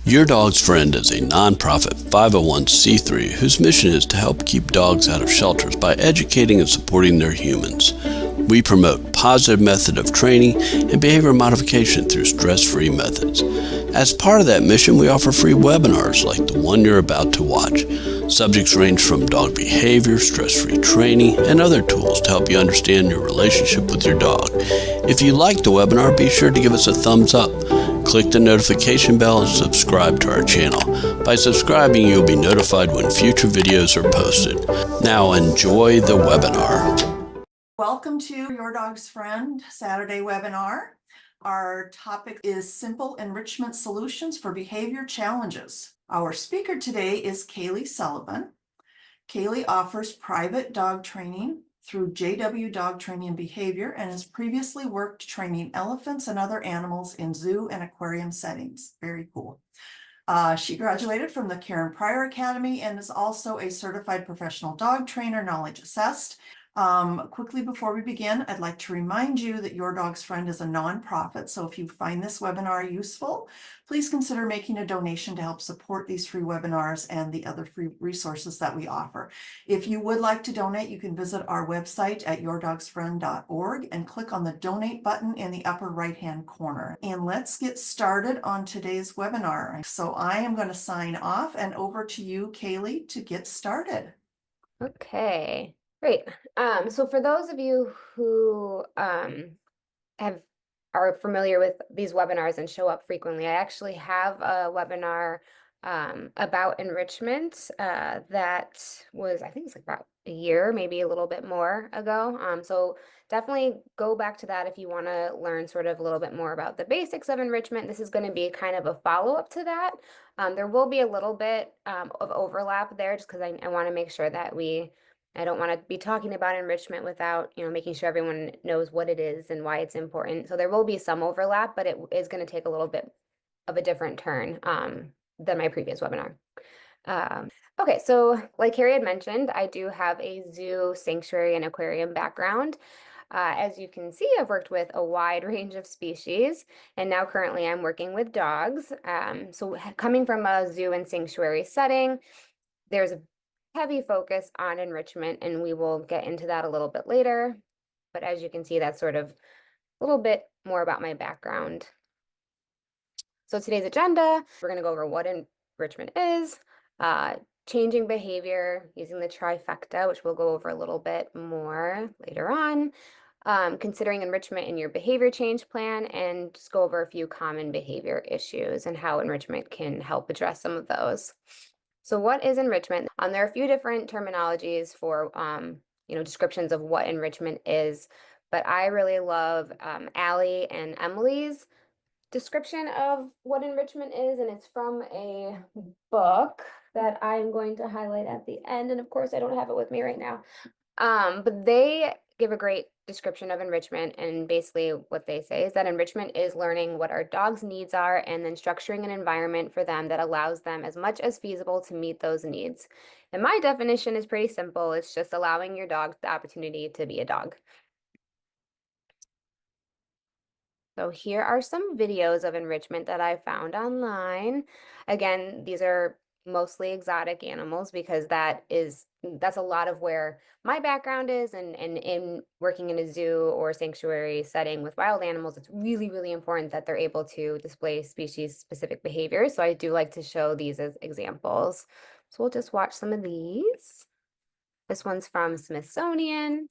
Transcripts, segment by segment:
Your Dog's Friend is a nonprofit 501c3 whose mission is to help keep dogs out of shelters by educating and supporting their humans. We promote positive method of training and behavior modification through stress-free methods. As part of that mission, we offer free webinars like the one you're about to watch. Subjects range from dog behavior, stress-free training, and other tools to help you understand your relationship with your dog. If you like the webinar, be sure to give us a thumbs up. Click the notification bell and subscribe to our channel. By subscribing, you'll be notified when future videos are posted. Now enjoy the webinar. Welcome to Your Dog's Friend Saturday webinar. Our topic is simple enrichment solutions for behavior challenges. Our speaker today is Kayleigh Sullivan. Kayleigh offers private dog training through JW Dog Training and Behavior and has previously worked training elephants and other animals in zoo and aquarium settings. Very cool. She graduated from the Karen Pryor Academy and is also a certified professional dog trainer, knowledge assessed. Quickly before we begin, I'd like to remind you that Your Dog's Friend is a nonprofit. So if you find this webinar useful, please consider making a donation to help support these free webinars and the other free resources that we offer. If you would like to donate, you can visit our website at yourdogsfriend.org and click on the donate button in the upper right-hand corner. And let's get started on today's webinar. So I am going to sign off and over to you, Kayleigh, to get started. Okay. Great. So for those of you who are familiar with these webinars and show up frequently, I actually have a webinar about enrichment that was, I think it's like about a year, maybe a little bit more ago. So definitely go back to that if you want to learn sort of a little bit more about the basics of enrichment. This is going to be kind of a follow-up to that. There will be a little bit of overlap there just because I want to make sure that I don't want to be talking about enrichment without, making sure everyone knows what it is and why it's important. So there will be some overlap, but it is going to take a little bit of a different turn than my previous webinar. Okay, so like Carrie had mentioned, I do have a zoo, sanctuary, and aquarium background. As you can see, I've worked with a wide range of species, and now currently I'm working with dogs. So coming from a zoo and sanctuary setting, there's a heavy focus on enrichment, and we will get into that a little bit later. But as you can see, that's sort of a little bit more about my background. So today's agenda, we're going to go over what enrichment is, changing behavior using the trifecta, which we'll go over a little bit more later on, considering enrichment in your behavior change plan, and just go over a few common behavior issues and how enrichment can help address some of those. So what is enrichment? There are a few different terminologies for, descriptions of what enrichment is, but I really love Allie and Emily's description of what enrichment is, and it's from a book that I'm going to highlight at the end, and of course I don't have it with me right now. But they give a great description of enrichment, and basically what they say is that enrichment is learning what our dogs' needs are and then structuring an environment for them that allows them as much as feasible to meet those needs. And my definition is pretty simple. It's just allowing your dog the opportunity to be a dog. So here are some videos of enrichment that I found online. Again, these are mostly exotic animals because that's a lot of where my background is, and in working in a zoo or sanctuary setting with wild animals, it's really, really important that they're able to display species specific behaviors. So I do like to show these as examples. So we'll just watch some of these. This one's from Smithsonian.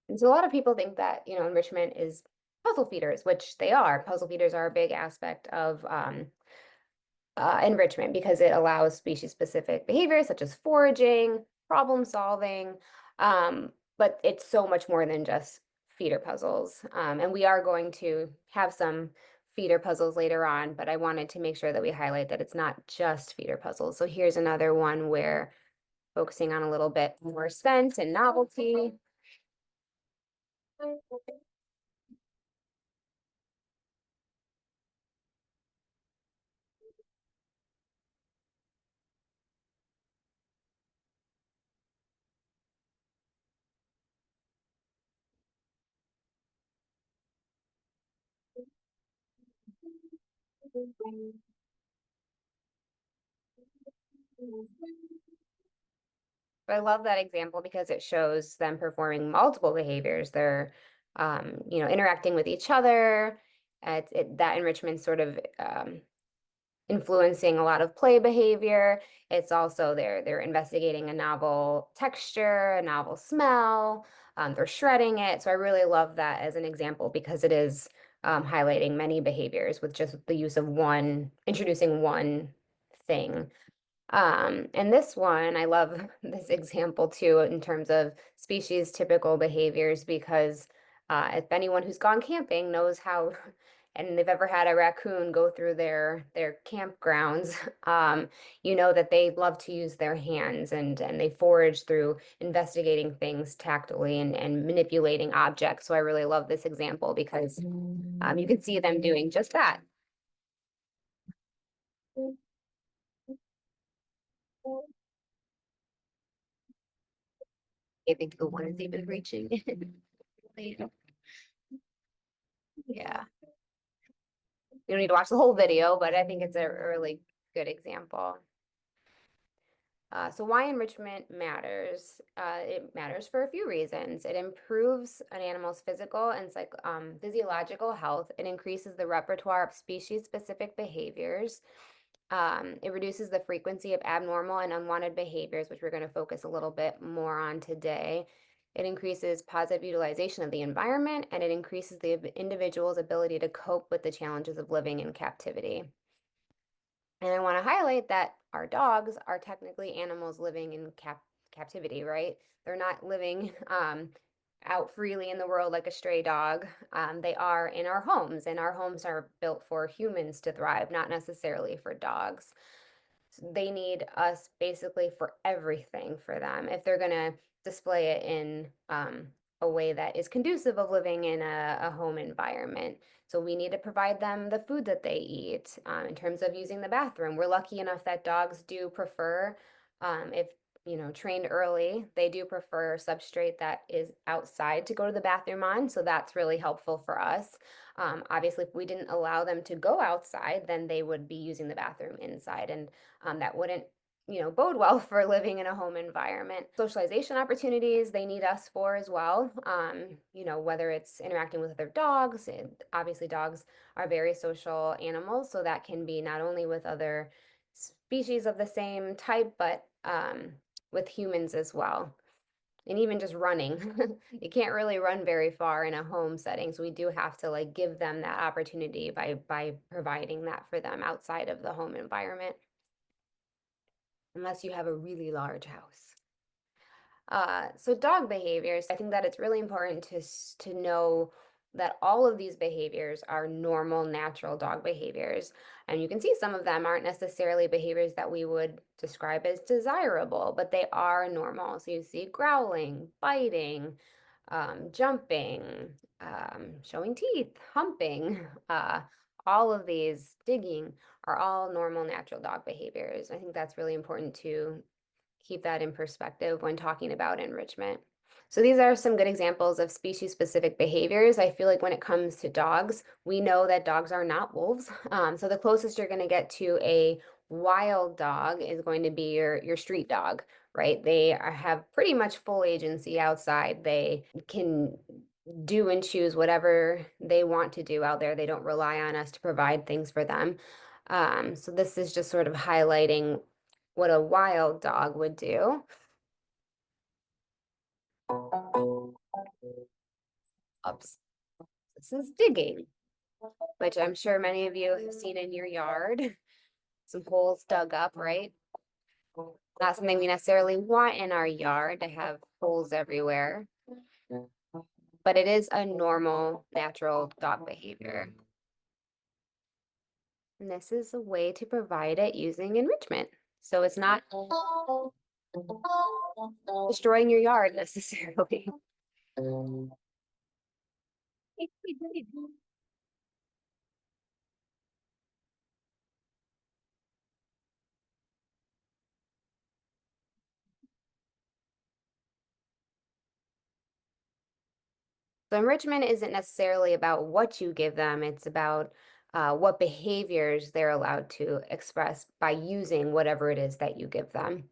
And so a lot of people think that, enrichment is puzzle feeders, which they are. Puzzle feeders are a big aspect of enrichment because it allows species-specific behaviors such as foraging, problem solving, but it's so much more than just feeder puzzles. And we are going to have some feeder puzzles later on, but I wanted to make sure that we highlight that it's not just feeder puzzles. So here's another one where focusing on a little bit more scent and novelty. But I love that example because it shows them performing multiple behaviors. They're, interacting with each other. That enrichment sort of influencing a lot of play behavior. It's also they're investigating a novel texture, a novel smell. They're shredding it. So I really love that as an example because it is highlighting many behaviors with just the use of introducing one thing. And this one, I love this example too, in terms of species typical behaviors, because if anyone who's gone camping knows how, and they've ever had a raccoon go through their campgrounds, you know that they love to use their hands and they forage through investigating things tactily and manipulating objects. So I really love this example because you can see them doing just that. I think the one is even reaching. Yeah. You don't need to watch the whole video, but I think it's a really good example. So why enrichment matters? It matters for a few reasons. It improves an animal's physical and physiological health. It increases the repertoire of species-specific behaviors. It reduces the frequency of abnormal and unwanted behaviors, which we're going to focus a little bit more on today. It increases positive utilization of the environment, and it increases the individual's ability to cope with the challenges of living in captivity. And I want to highlight that our dogs are technically animals living in captivity, right? They're not living out freely in the world like a stray dog. They are in our homes, and our homes are built for humans to thrive, not necessarily for dogs. So they need us basically for everything for them. If they're going to display it in a way that is conducive of living in a home environment. So we need to provide them the food that they eat. In terms of using the bathroom, we're lucky enough that dogs do prefer, if trained early, they do prefer substrate that is outside to go to the bathroom on. So that's really helpful for us. Obviously, if we didn't allow them to go outside, then they would be using the bathroom inside, and that wouldn't bode well for living in a home environment. Socialization opportunities, they need us for as well. Whether it's interacting with other dogs, obviously dogs are very social animals, so that can be not only with other species of the same type, but with humans as well. And even just running, you can't really run very far in a home setting, so we do have to give them that opportunity by providing that for them outside of the home environment, unless you have a really large house. So dog behaviors, I think that it's really important to know that all of these behaviors are normal, natural dog behaviors. And you can see some of them aren't necessarily behaviors that we would describe as desirable, but they are normal. So you see growling, biting, jumping, showing teeth, humping, all of these, digging, are all normal, natural dog behaviors. I think that's really important to keep that in perspective when talking about enrichment. So these are some good examples of species-specific behaviors. I feel like when it comes to dogs, we know that dogs are not wolves. So the closest you're going to get to a wild dog is going to be your street dog, right? They have pretty much full agency outside. They can do and choose whatever they want to do out there. They don't rely on us to provide things for them. So this is just sort of highlighting what a wild dog would do. Oops, This is digging, which I'm sure many of you have seen in your yard. Some holes dug up, right? Not something we necessarily want in our yard to have holes everywhere, but it is a normal, natural dog behavior. And this is a way to provide it using enrichment. So it's not destroying your yard necessarily. So enrichment isn't necessarily about what you give them, it's about what behaviors they're allowed to express by using whatever it is that you give them.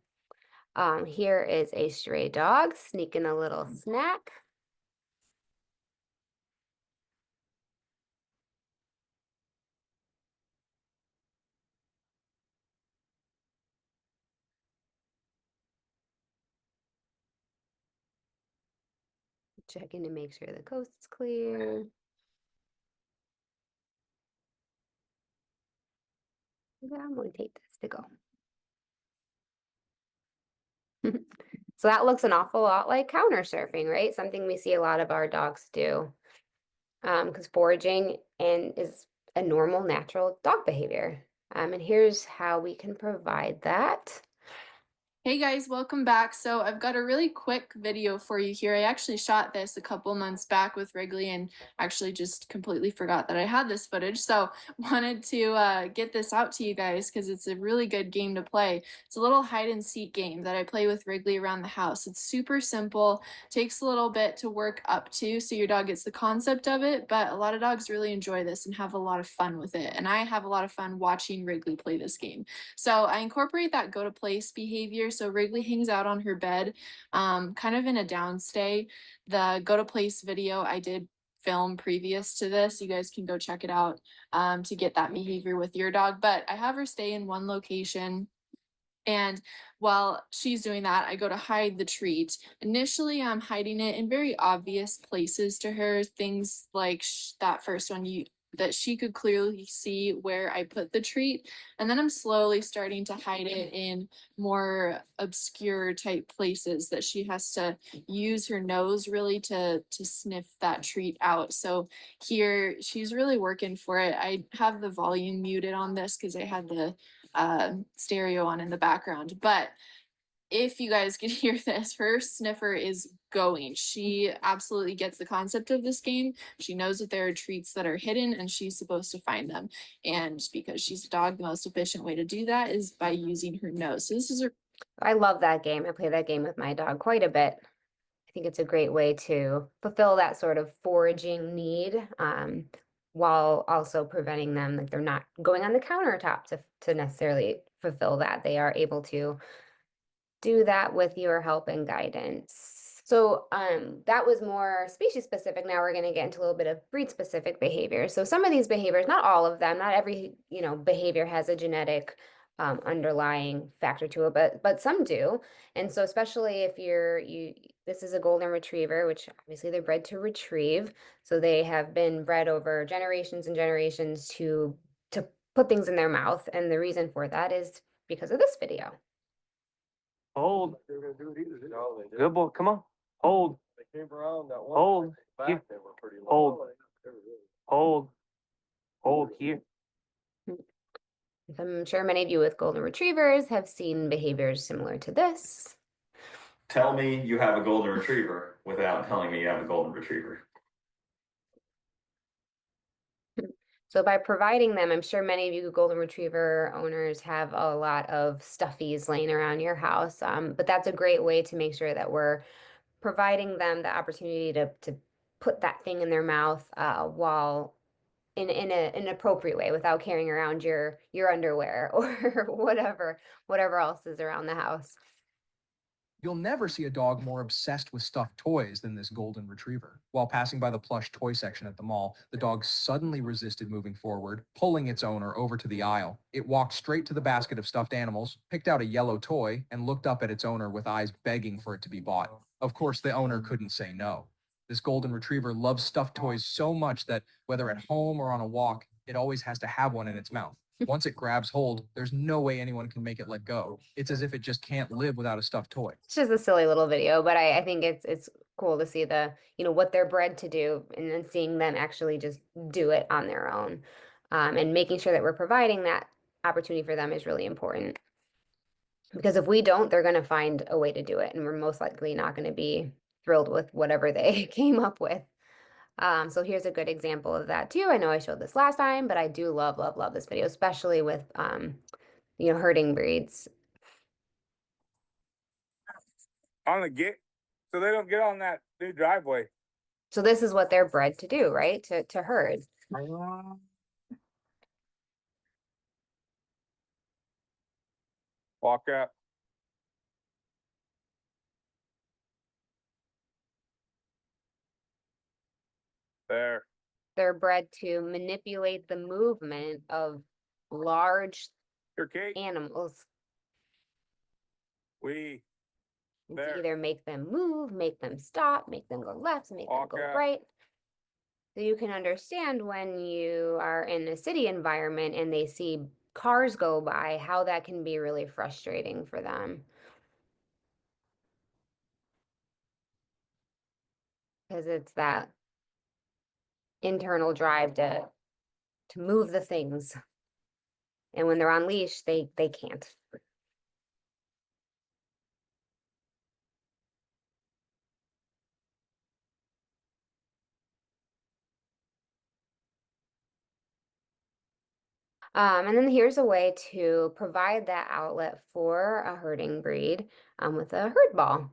Here is a stray dog sneaking a little snack. Checking to make sure the coast is clear. Yeah, I'm going to take this to go. So that looks an awful lot like counter surfing, right? Something we see a lot of our dogs do. Because foraging is a normal, natural dog behavior. And here's how we can provide that. Hey guys, welcome back. So I've got a really quick video for you here. I actually shot this a couple months back with Wrigley and actually just completely forgot that I had this footage. So wanted to get this out to you guys because it's a really good game to play. It's a little hide and seek game that I play with Wrigley around the house. It's super simple, takes a little bit to work up to so your dog gets the concept of it, but a lot of dogs really enjoy this and have a lot of fun with it. And I have a lot of fun watching Wrigley play this game. So I incorporate that go to place behavior. So Wrigley hangs out on her bed, kind of in a downstay. The go to place video I did film previous to this. You guys can go check it out to get that behavior with your dog. But I have her stay in one location. And while she's doing that, I go to hide the treat. Initially, I'm hiding it in very obvious places to her, things like that first one that she could clearly see where I put the treat. And then I'm slowly starting to hide it in more obscure type places that she has to use her nose really to sniff that treat out. So here she's really working for it. I have the volume muted on this because I had the stereo on in the background, but if you guys can hear this, her sniffer is going. She absolutely gets the concept of this game. She knows that there are treats that are hidden and she's supposed to find them. And because she's a dog, the most efficient way to do that is by using her nose. So this is her. I love that game. I play that game with my dog quite a bit. I think it's a great way to fulfill that sort of foraging need, while also preventing them, like they're not going on the countertop to necessarily fulfill that. They are able to do that with your help and guidance. So that was more species specific. Now we're going to get into a little bit of breed specific behavior. So some of these behaviors, not all of them, not every behavior has a genetic underlying factor to it, but some do. And so especially if this is a golden retriever, which obviously they're bred to retrieve. So they have been bred over generations and generations to put things in their mouth. And the reason for that is because of this video. Hold. Good boy, come on. Hold. They came around that one. Hold. Here. They were pretty low. Hold. Hold here. I'm sure many of you with golden retrievers have seen behaviors similar to this. Tell me you have a golden retriever without telling me you have a golden retriever. So by providing them, I'm sure many of you golden retriever owners have a lot of stuffies laying around your house, but that's a great way to make sure that we're providing them the opportunity to put that thing in their mouth while in an appropriate way without carrying around your underwear or whatever else is around the house. You'll never see a dog more obsessed with stuffed toys than this golden retriever. While passing by the plush toy section at the mall, the dog suddenly resisted moving forward, pulling its owner over to the aisle. It walked straight to the basket of stuffed animals, picked out a yellow toy, and looked up at its owner with eyes begging for it to be bought. Of course, the owner couldn't say no. This golden retriever loves stuffed toys so much that whether at home or on a walk, it always has to have one in its mouth. Once it grabs hold, there's no way anyone can make it let go. It's as if it just can't live without a stuffed toy. It's just a silly little video, but I think it's cool to see the, what they're bred to do and then seeing them actually just do it on their own. And making sure that we're providing that opportunity for them is really important. Because if we don't, they're going to find a way to do it, and we're most likely not going to be thrilled with whatever they came up with. So here's a good example of that too. I know I showed this last time, but I do love, love, love this video, especially with, herding breeds. On the gate, so they don't get on that new driveway. So this is what they're bred to do, right? To herd. Walk up. There. They're bred to manipulate the movement of large Your Kate. animals We. and There. to either make them move, make them stop, make them go left, make them Walk go up. right. So you can understand when you are in a city environment and they see cars go by, how that can be really frustrating for them. Because it's that internal drive to move the things. And when they're on leash, they can't. And then here's a way to provide that outlet for a herding breed with a herd ball.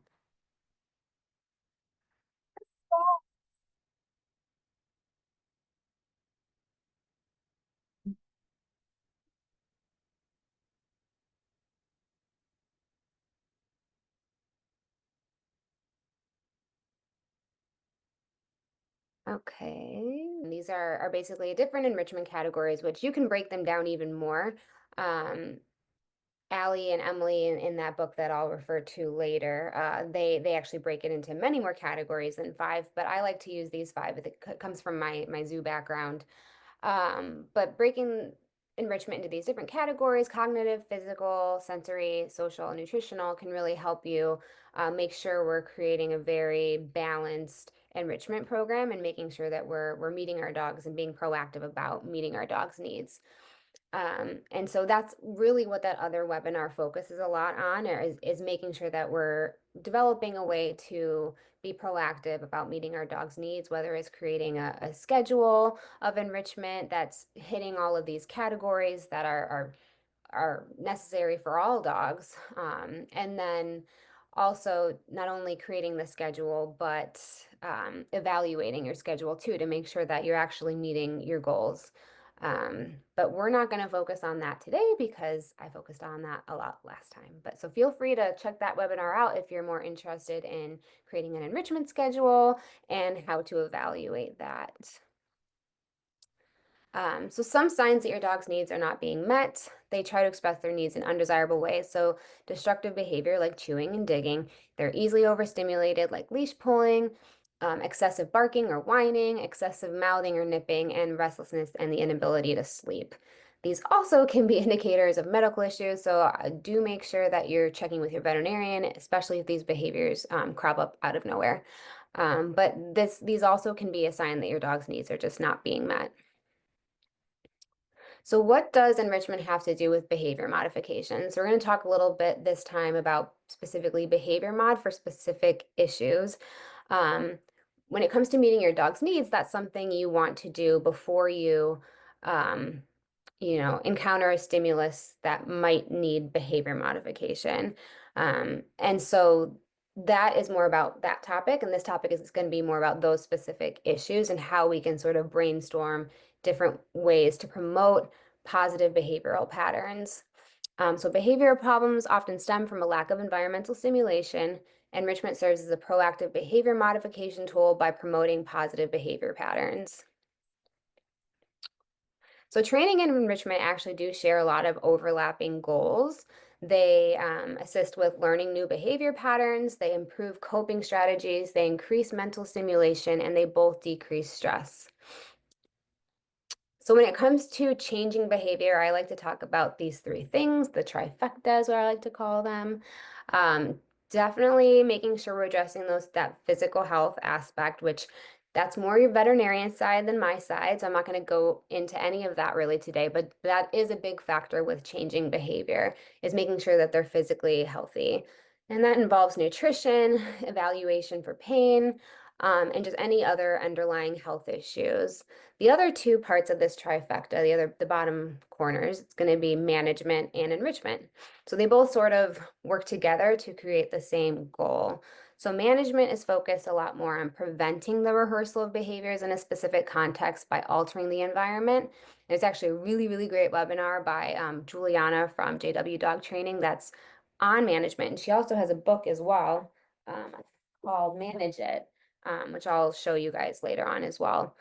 Okay, and these are basically different enrichment categories, which you can break them down even more. Allie and Emily in that book that I'll refer to later, they actually break it into many more categories than 5, but I like to use these 5. It comes from my zoo background. But breaking enrichment into these different categories, cognitive, physical, sensory, social, and nutritional, can really help you make sure we're creating a very balanced enrichment program and making sure that we're meeting our dogs and being proactive about meeting our dogs' needs. And so that's really what that other webinar focuses a lot on, is making sure that we're developing a way to be proactive about meeting our dog's needs, whether it's creating a schedule of enrichment that's hitting all of these categories that are necessary for all dogs. And then also not only creating the schedule, but evaluating your schedule too, to make sure that you're actually meeting your goals. But we're not going to focus on that today because I focused on that a lot last time. But so feel free to check that webinar out if you're more interested in creating an enrichment schedule and how to evaluate that. So some signs that your dog's needs are not being met, they try to express their needs in undesirable ways. So destructive behavior like chewing and digging, they're easily overstimulated like leash pulling, excessive barking or whining, excessive mouthing or nipping, and restlessness and the inability to sleep. These also can be indicators of medical issues, so do make sure that you're checking with your veterinarian, especially if these behaviors crop up out of nowhere. But these also can be a sign that your dog's needs are just not being met. So what does enrichment have to do with behavior modification? So we're going to talk a little bit this time about specifically behavior mod for specific issues. When it comes to meeting your dog's needs, that's something you want to do before you, encounter a stimulus that might need behavior modification. And so that is more about that topic, and this topic is going to be more about those specific issues and how we can sort of brainstorm different ways to promote positive behavioral patterns. So behavioral problems often stem from a lack of environmental stimulation. Enrichment serves as a proactive behavior modification tool by promoting positive behavior patterns. So training and enrichment actually do share a lot of overlapping goals. They assist with learning new behavior patterns, they improve coping strategies, they increase mental stimulation, and they both decrease stress. So when it comes to changing behavior, I like to talk about these three things, the trifecta is what I like to call them. Definitely making sure we're addressing that physical health aspect, which that's more your veterinarian side than my side. So I'm not going to go into any of that really today, but that is a big factor with changing behavior, is making sure that they're physically healthy. And that involves nutrition, evaluation for pain, and just any other underlying health issues. The other two parts of this trifecta, the bottom corners, it's going to be management and enrichment. So they both sort of work together to create the same goal. So management is focused a lot more on preventing the rehearsal of behaviors in a specific context by altering the environment. There's actually a really, really great webinar by Juliana from JW Dog Training that's on management. And she also has a book as well called Manage It, which I'll show you guys later on as well.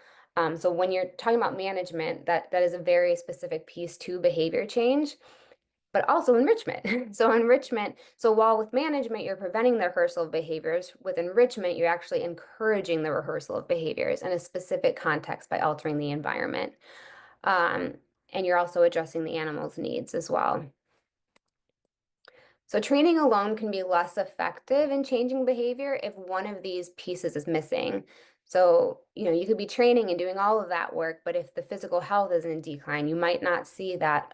So when you're talking about management, that is a very specific piece to behavior change, but also enrichment. So while with management, you're preventing the rehearsal of behaviors, with enrichment, you're actually encouraging the rehearsal of behaviors in a specific context by altering the environment. And you're also addressing the animal's needs as well. So training alone can be less effective in changing behavior if one of these pieces is missing. So, you could be training and doing all of that work, but if the physical health is in decline, you might not see that,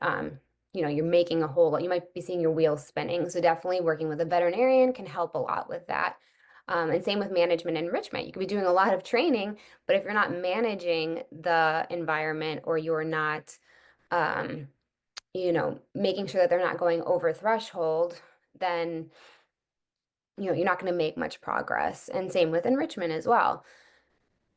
you're making a whole lot, you might be seeing your wheels spinning. So definitely working with a veterinarian can help a lot with that. And same with management and enrichment. You could be doing a lot of training, but if you're not managing the environment, or you're not, making sure that they're not going over threshold, then, you're not going to make much progress. And same with enrichment as well.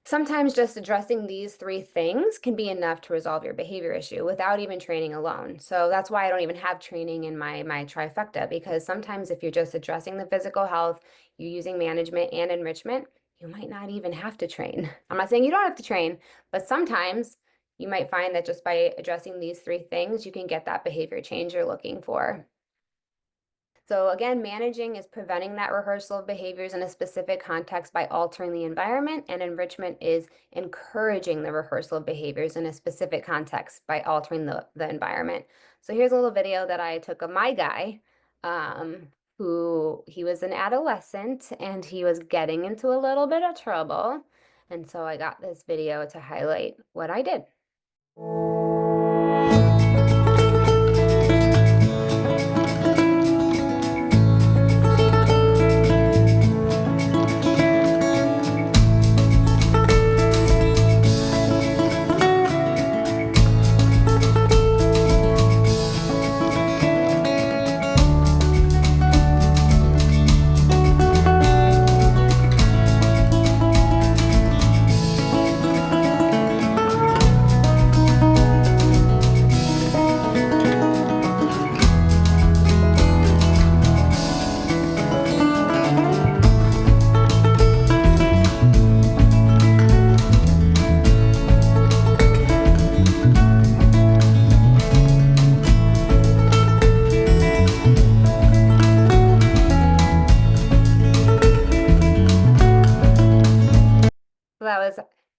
Sometimes just addressing these three things can be enough to resolve your behavior issue without even training alone. So that's why I don't even have training in my trifecta, because sometimes if you're just addressing the physical health, you're using management and enrichment, you might not even have to train. I'm not saying you don't have to train, but sometimes you might find that just by addressing these three things, you can get that behavior change you're looking for. So again, managing is preventing that rehearsal of behaviors in a specific context by altering the environment, and enrichment is encouraging the rehearsal of behaviors in a specific context by altering the environment. So here's a little video that I took of my guy, he was an adolescent and he was getting into a little bit of trouble. And so I got this video to highlight what I did.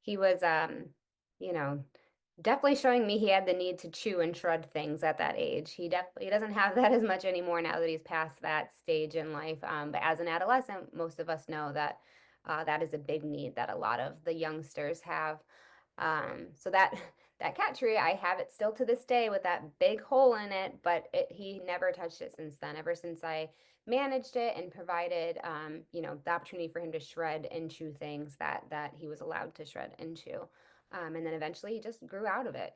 He was, definitely showing me he had the need to chew and shred things at that age. He doesn't have that as much anymore now that he's past that stage in life. But as an adolescent, most of us know that that is a big need that a lot of the youngsters have. So that cat tree, I have it still to this day with that big hole in it, but he never touched it since then, ever since I managed it and provided, the opportunity for him to shred and chew things that he was allowed to shred and chew. And then eventually he just grew out of it.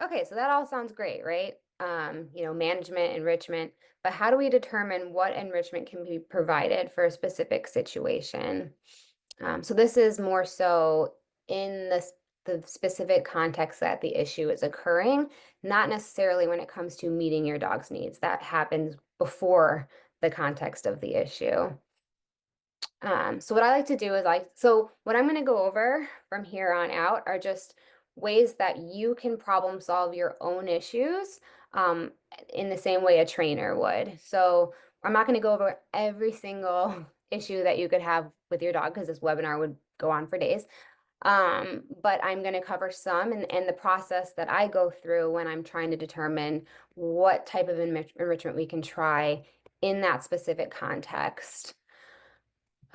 Okay, so that all sounds great, right? Management, enrichment, but how do we determine what enrichment can be provided for a specific situation? So this is more so in the specific context that the issue is occurring, not necessarily when it comes to meeting your dog's needs. That happens before the context of the issue. So what I like to do is so what I'm going to go over from here on out are just ways that you can problem solve your own issues in the same way a trainer would. So I'm not going to go over every single issue that you could have with your dog because this webinar would go on for days. But I'm going to cover some and the process that I go through when I'm trying to determine what type of enrichment we can try in that specific context.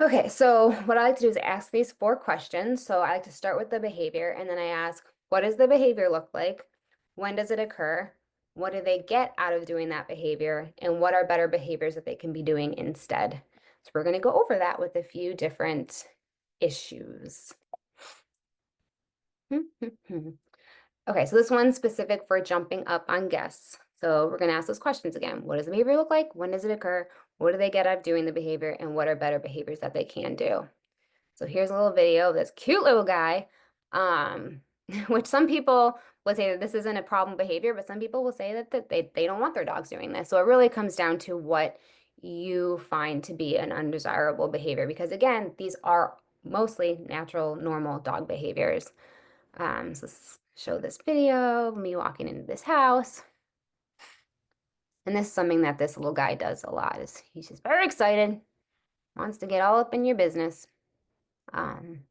Okay, so what I like to do is ask these 4 questions. So I like to start with the behavior, and then I ask, what does the behavior look like? When does it occur? What do they get out of doing that behavior? And what are better behaviors that they can be doing instead? So we're going to go over that with a few different issues. Okay, so this one's specific for jumping up on guests. So we're going to ask those questions again. What does the behavior look like? When does it occur? What do they get out of doing the behavior? And what are better behaviors that they can do? So here's a little video of this cute little guy, which some people would say that this isn't a problem behavior, but some people will say that they don't want their dogs doing this. So it really comes down to what you find to be an undesirable behavior, because again, these are mostly natural, normal dog behaviors. So let's show this video of me walking into this house. And this is something that this little guy does a lot, is he's just very excited, wants to get all up in your business. And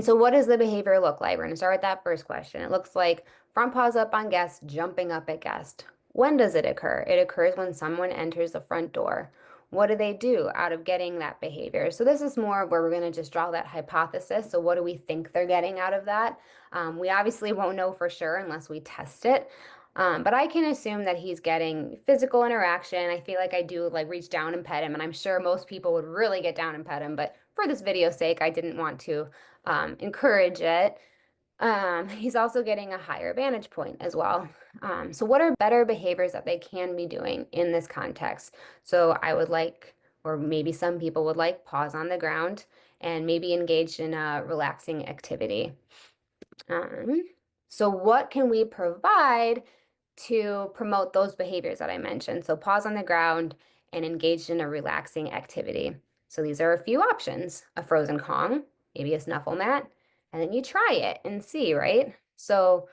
so what does the behavior look like? We're going to start with that first question. It looks like front paws up on guest, jumping up at guest. When does it occur? It occurs when someone enters the front door. What do they do out of getting that behavior? So this is more where we're going to just draw that hypothesis. So what do we think they're getting out of that? We obviously won't know for sure unless we test it. But I can assume that he's getting physical interaction. I feel like I do like reach down and pet him, and I'm sure most people would really get down and pet him, but for this video's sake, I didn't want to encourage it. He's also getting a higher vantage point as well. So what are better behaviors that they can be doing in this context? So I would like, or maybe some people would like, paws on the ground and maybe engage in a relaxing activity. So what can we provide to promote those behaviors that I mentioned? So paws on the ground and engaged in a relaxing activity. So these are a few options: a frozen Kong, maybe a snuffle mat, and then you try it and see, right? So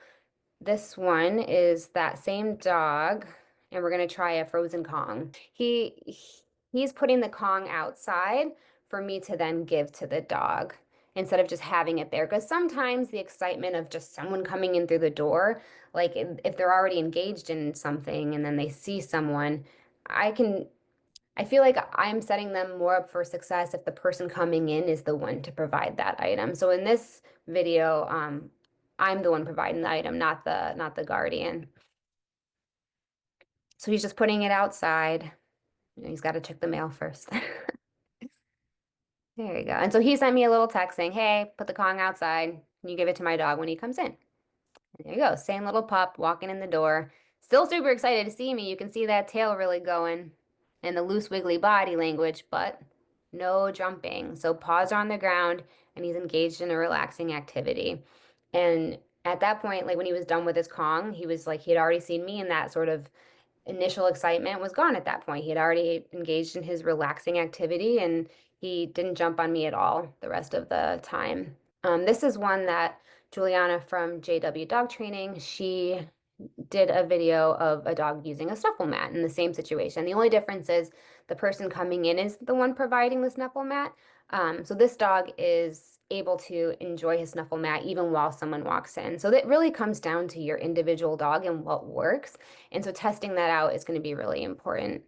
this one is that same dog, and we're gonna try a frozen Kong. He's putting the Kong outside for me to then give to the dog instead of just having it there. Because sometimes the excitement of just someone coming in through the door, like if they're already engaged in something and then they see someone, I feel like I'm setting them more up for success if the person coming in is the one to provide that item. So in this video, I'm the one providing the item, not the guardian. So he's just putting it outside. He's got to check the mail first. There you go. And so he sent me a little text saying, hey, put the Kong outside. And you give it to my dog when he comes in. And there you go. Same little pup walking in the door. Still super excited to see me. You can see that tail really going and the loose wiggly body language, but no jumping. So paws are on the ground and he's engaged in a relaxing activity. And at that point, like when he was done with his Kong, he was like, he'd already seen me, and that sort of initial excitement was gone at that point. He had already engaged in his relaxing activity and he didn't jump on me at all the rest of the time. This is one that Juliana from JW Dog Training, she did a video of a dog using a snuffle mat in the same situation. The only difference is the person coming in is the one providing the snuffle mat. So this dog is able to enjoy his snuffle mat even while someone walks in. So that really comes down to your individual dog and what works. And so testing that out is going to be really important.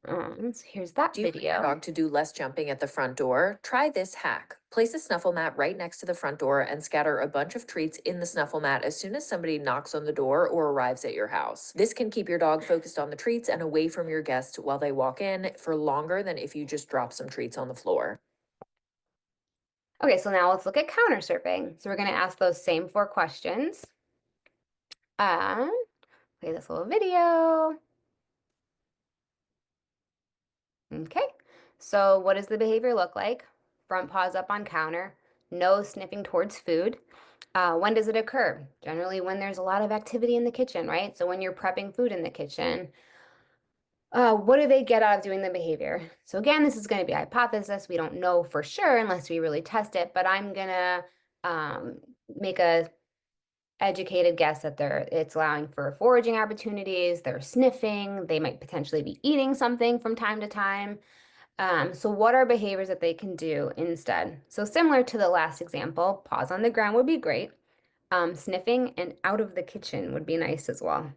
So here's that Do you want your video. dog to do less jumping at the front door? Try this hack. Place a snuffle mat right next to the front door and scatter a bunch of treats in the snuffle mat as soon as somebody knocks on the door or arrives at your house. This can keep your dog focused on the treats and away from your guests while they walk in for longer than if you just drop some treats on the floor. Okay, so now let's look at counter surfing. So we're going to ask those same 4 questions. Play this little video. Okay, so what does the behavior look like? Front paws up on counter, nose sniffing towards food. When does it occur? Generally when there's a lot of activity in the kitchen, right? So when you're prepping food in the kitchen, what do they get out of doing the behavior? So again, this is going to be a hypothesis. We don't know for sure unless we really test it, but I'm going to make a educated guess that it's allowing for foraging opportunities, they're sniffing, they might potentially be eating something from time to time. So what are behaviors that they can do instead? So similar to the last example, paws on the ground would be great. Sniffing and out of the kitchen would be nice as well.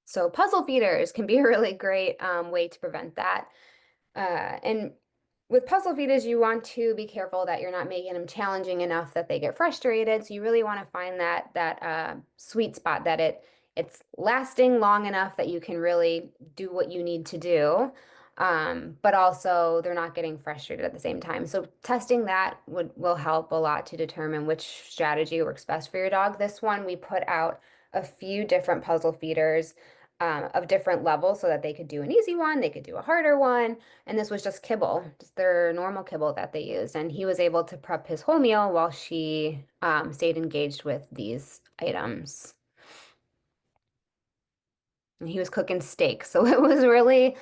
So puzzle feeders can be a really great way to prevent that. And with puzzle feeders, you want to be careful that you're not making them challenging enough that they get frustrated. So you really want to find that sweet spot, that it's lasting long enough that you can really do what you need to do, but also they're not getting frustrated at the same time. So testing that will help a lot to determine which strategy works best for your dog. This one, we put out a few different puzzle feeders of different levels so that they could do an easy one, they could do a harder one, and this was just kibble, just their normal kibble that they used. And he was able to prep his whole meal while she stayed engaged with these items. And he was cooking steak, so it was really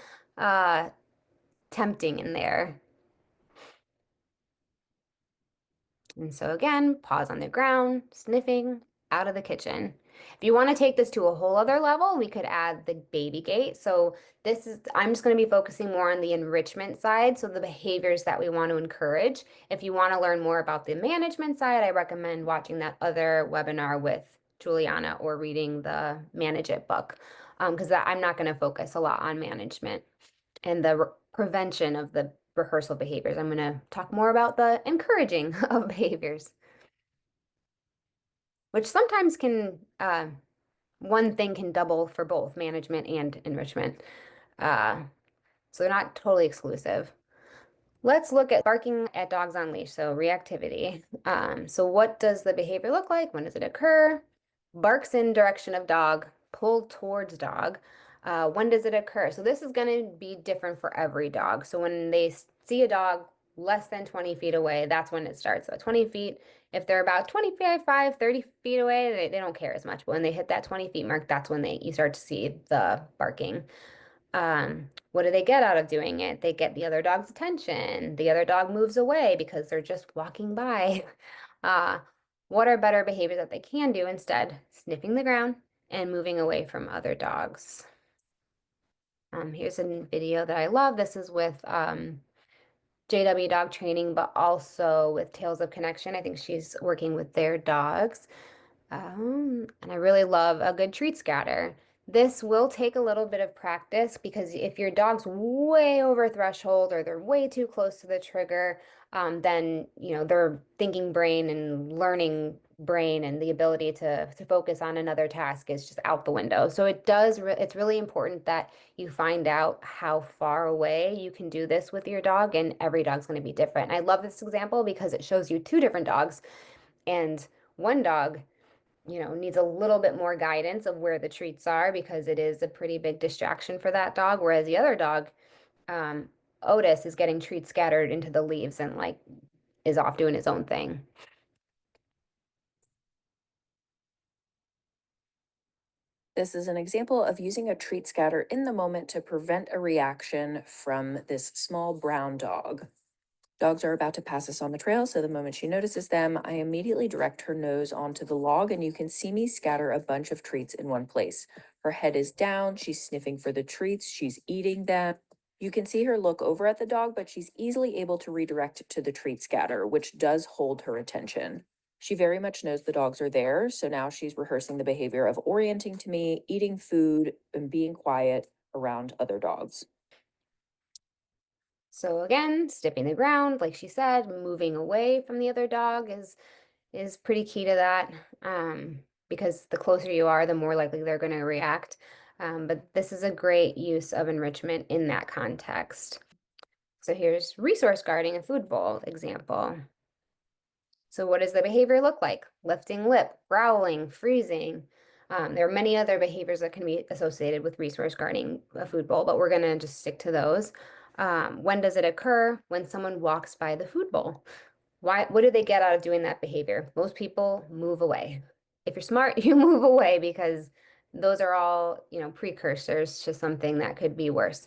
tempting in there. And so again, paws on the ground, sniffing, out of the kitchen. If you want to take this to a whole other level, we could add the baby gate. So I'm just going to be focusing more on the enrichment side, so the behaviors that we want to encourage. If you want to learn more about the management side, I recommend watching that other webinar with Juliana or reading the Manage It book, because I'm not going to focus a lot on management and the prevention of the rehearsal behaviors. I'm going to talk more about the encouraging of behaviors, which sometimes can, one thing can double for both management and enrichment. So they're not totally exclusive. Let's look at barking at dogs on leash, so reactivity. So what does the behavior look like? When does it occur? Barks in direction of dog, pulled towards dog. When does it occur? So this is going to be different for every dog. So when they see a dog less than 20 feet away, that's when it starts. So 20 feet, if they're about 25, 30 feet away, they don't care as much. But when they hit that 20 feet mark, that's when you start to see the barking. What do they get out of doing it? They get the other dog's attention. The other dog moves away because they're just walking by. What are better behaviors that they can do instead? Sniffing the ground and moving away from other dogs. Here's a video that I love. This is with JW Dog Training, but also with Tales of Connection. I think she's working with their dogs. And I really love a good treat scatter. This will take a little bit of practice, because if your dog's way over threshold or they're way too close to the trigger, then their thinking brain and learning brain and the ability to focus on another task is just out the window. So it's really important that you find out how far away you can do this with your dog, and every dog's going to be different. I love this example because it shows you two different dogs, and one dog needs a little bit more guidance of where the treats are, because it is a pretty big distraction for that dog. Whereas the other dog, Otis, is getting treats scattered into the leaves and is off doing his own thing. This is an example of using a treat scatter in the moment to prevent a reaction from this small brown dog. Dogs are about to pass us on the trail, so the moment she notices them, I immediately direct her nose onto the log, and you can see me scatter a bunch of treats in one place. Her head is down, she's sniffing for the treats, she's eating them. You can see her look over at the dog, but she's easily able to redirect to the treat scatter, which does hold her attention. She very much knows the dogs are there, so now she's rehearsing the behavior of orienting to me, eating food, and being quiet around other dogs. So again, sniffing the ground, like she said, moving away from the other dog is pretty key to that, because the closer you are, the more likely they're going to react. But this is a great use of enrichment in that context. So here's resource guarding, a food bowl example. So what does the behavior look like? Lifting lip, growling, freezing. There are many other behaviors that can be associated with resource guarding a food bowl, but we're going to just stick to those. When does it occur? When someone walks by the food bowl. What do they get out of doing that behavior? Most people move away. If you're smart, you move away, because those are all, precursors to something that could be worse.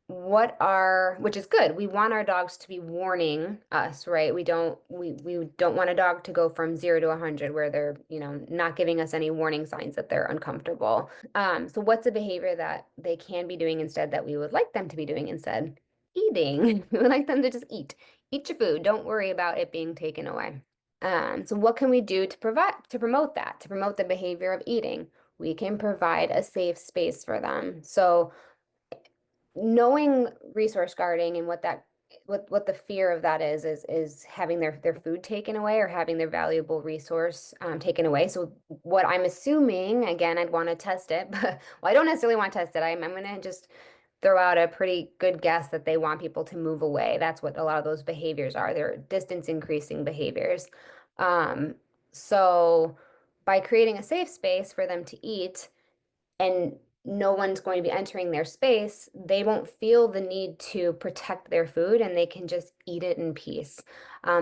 which is good. We want our dogs to be warning us, right? We don't want a dog to go from 0 to 100 where they're, not giving us any warning signs that they're uncomfortable. So what's a behavior that they can be doing instead that we would like them to be doing instead? Eating. We would like them to just eat. Eat your food. Don't worry about it being taken away. So what can we do to promote that, to promote the behavior of eating? We can provide a safe space for them. So knowing resource guarding and what the fear of that is having their food taken away or having their valuable resource taken away. So what I'm assuming, again, I'd want to test it, but well, I don't necessarily want to test it. I'm going to just throw out a pretty good guess that they want people to move away. That's what a lot of those behaviors are. They're distance increasing behaviors. So by creating a safe space for them to eat, and no one's going to be entering their space, they won't feel the need to protect their food and they can just eat it in peace.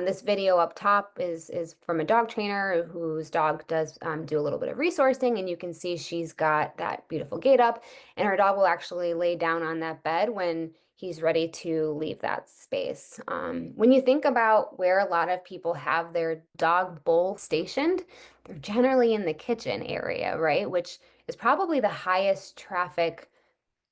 This video up top is from a dog trainer whose dog does do a little bit of resourcing, and you can see she's got that beautiful gate up, and her dog will actually lay down on that bed when he's ready to leave that space. When you think about where a lot of people have their dog bowl stationed, they're generally in the kitchen area, right? Which is probably the highest traffic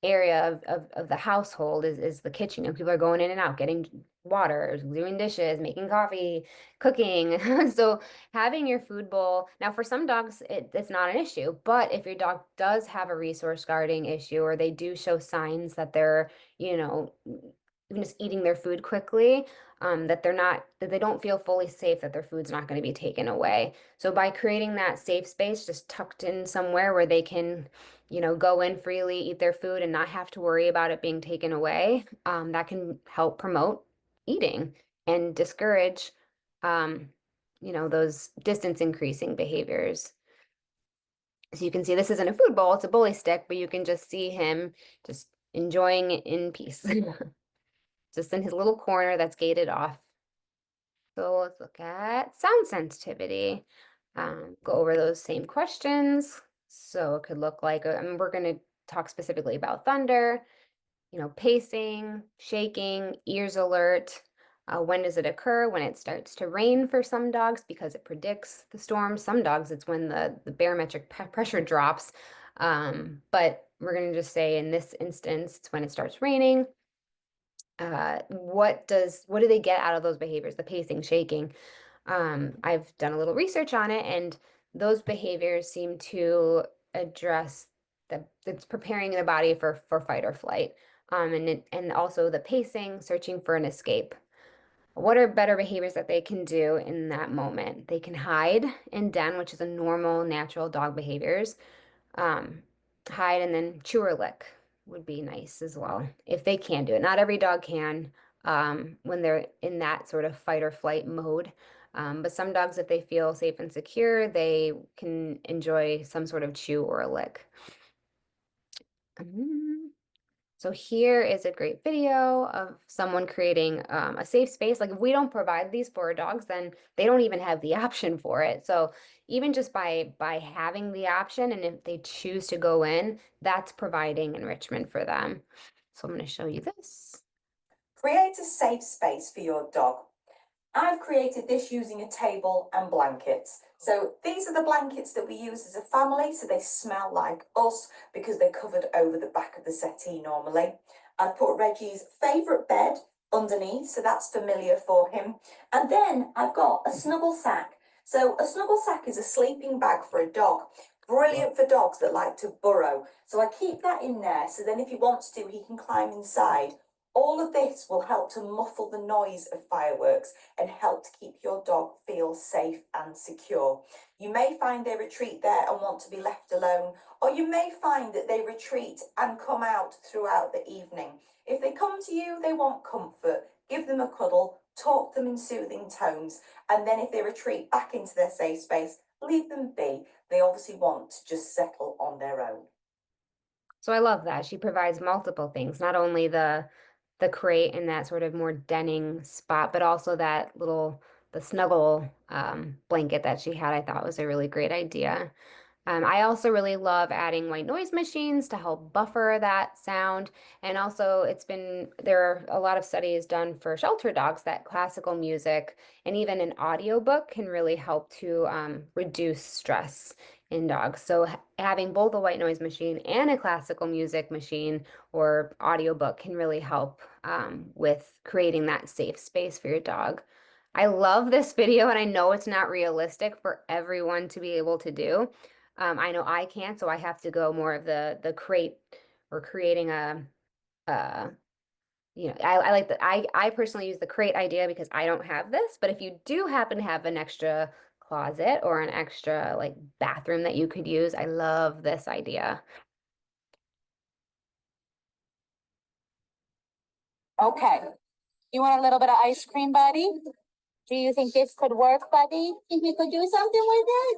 area of the household is the kitchen. And people are going in and out, getting water, doing dishes, making coffee, cooking. So having your food bowl, now for some dogs, it's not an issue, but if your dog does have a resource guarding issue or they do show signs that they're, even just eating their food quickly, that they don't feel fully safe, that their food's not going to be taken away. So by creating that safe space just tucked in somewhere where they can, go in freely, eat their food and not have to worry about it being taken away, that can help promote eating and discourage, those distance increasing behaviors. So you can see this isn't a food bowl, it's a bully stick, but you can just see him just enjoying it in peace. Just in his little corner that's gated off. So let's look at sound sensitivity. Go over those same questions. So it could look like, we're going to talk specifically about thunder, pacing, shaking, ears alert. When does it occur? When it starts to rain for some dogs because it predicts the storm. Some dogs, it's when the barometric pressure drops. But we're going to just say in this instance, it's when it starts raining. What do they get out of those behaviors? The pacing, shaking. I've done a little research on it, and those behaviors seem to address it's preparing the body for fight or flight. And also the pacing, searching for an escape. What are better behaviors that they can do in that moment? They can hide and den, which is a normal, natural dog behaviors. Hide and then chew or lick would be nice as well, if they can do it. Not every dog can when they're in that sort of fight or flight mode. But some dogs, if they feel safe and secure, they can enjoy some sort of chew or a lick. So here is a great video of someone creating a safe space. Like if we don't provide these for our dogs, then they don't even have the option for it. So even just by having the option, and if they choose to go in, that's providing enrichment for them. So I'm going to show you this. Create a safe space for your dog. I've created this using a table and blankets. So these are the blankets that we use as a family, so they smell like us because they're covered over the back of the settee normally. I've put Reggie's favourite bed underneath, so that's familiar for him. And then I've got a snuggle sack. So a snuggle sack is a sleeping bag for a dog. Brilliant for dogs that like to burrow. So I keep that in there, so then if he wants to, he can climb inside. All of this will help to muffle the noise of fireworks and help to keep your dog feel safe and secure. You may find they retreat there and want to be left alone, or you may find that they retreat and come out throughout the evening. If they come to you, they want comfort. Give them a cuddle, talk them in soothing tones, and then if they retreat back into their safe space, leave them be. They obviously want to just settle on their own. So I love that. She provides multiple things, not only the crate and that sort of more denning spot, but also the snuggle blanket that she had, I thought was a really great idea. I also really love adding white noise machines to help buffer that sound. And also there are a lot of studies done for shelter dogs that classical music and even an audiobook can really help to reduce stress in dogs. So having both a white noise machine and a classical music machine or audiobook can really help with creating that safe space for your dog. I love this video and I know it's not realistic for everyone to be able to do. I know I can't, so I have to go more of the crate or creating uh, I like I personally use the crate idea because I don't have this, but if you do happen to have an extra closet or an extra like bathroom that you could use, I love this idea. Okay. You want a little bit of ice cream, buddy? Do you think this could work, buddy? Think we could do something with it?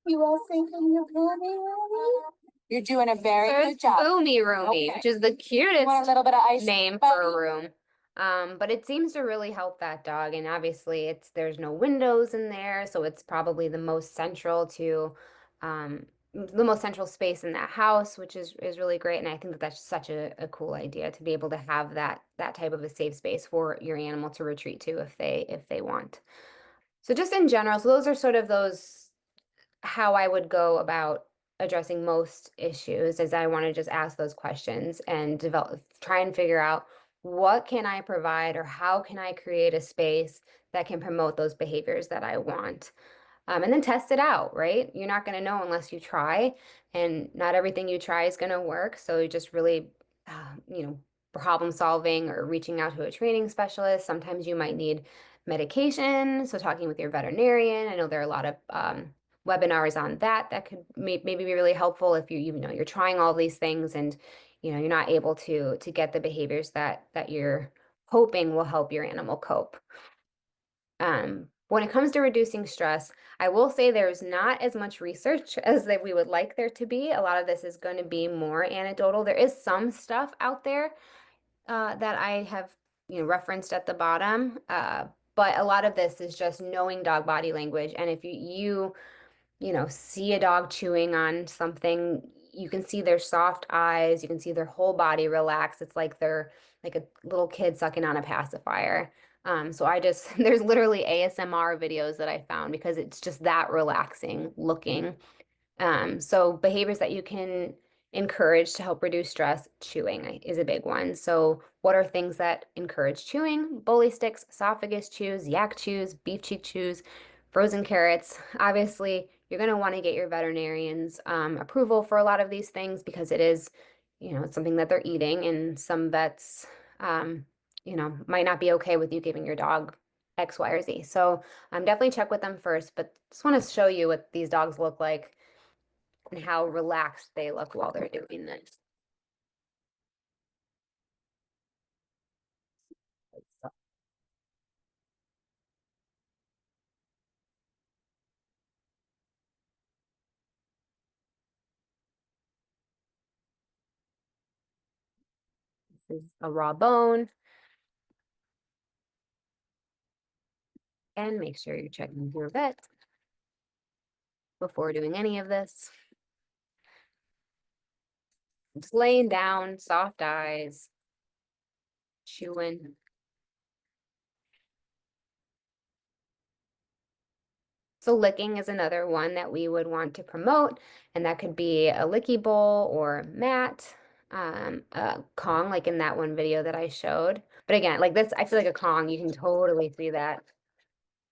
You all thinking you're Boomy Roomy? You're doing a very So good it's job. Boomy Roomy, Okay. which is the You want a cutest little bit of ice name buddy? for a room. But it seems to really help that dog, and obviously there's no windows in there, so it's probably the most central to the most central space in that house, which is really great. And I think that that's such a cool idea to be able to have that type of a safe space for your animal to retreat to if they want. So just in general, so those are sort of those how I would go about addressing most issues is I want to just ask those questions and try and figure out what can I provide or how can I create a space that can promote those behaviors that I want. And then test it out, right? You're not going to know unless you try, and not everything you try is going to work. So you just really, problem solving or reaching out to a training specialist. Sometimes you might need medication. So talking with your veterinarian. I know there are a lot of webinars on that could maybe be really helpful if you're trying all these things and you're not able to get the behaviors that you're hoping will help your animal cope. When it comes to reducing stress, I will say there's not as much research as that we would like there to be. A lot of this is going to be more anecdotal. There is some stuff out there that I have referenced at the bottom, but a lot of this is just knowing dog body language. And if you see a dog chewing on something, you can see their soft eyes, you can see their whole body relax. It's like they're like a little kid sucking on a pacifier. So there's literally ASMR videos that I found because it's just that relaxing looking. So behaviors that you can encourage to help reduce stress, chewing is a big one. So what are things that encourage chewing? Bully sticks, esophagus chews, yak chews, beef cheek chews, frozen carrots. Obviously, you're going to want to get your veterinarian's approval for a lot of these things because it is, it's something that they're eating, and some vets, might not be okay with you giving your dog X, Y, or Z. So definitely check with them first, but just want to show you what these dogs look like and how relaxed they look while they're doing this. This is a raw bone. And make sure you're checking with your vet before doing any of this. Just laying down, soft eyes, chewing. So licking is another one that we would want to promote, and that could be a licky bowl or mat, a Kong, like in that one video that I showed. But again, like this, I feel like a Kong, you can totally see that.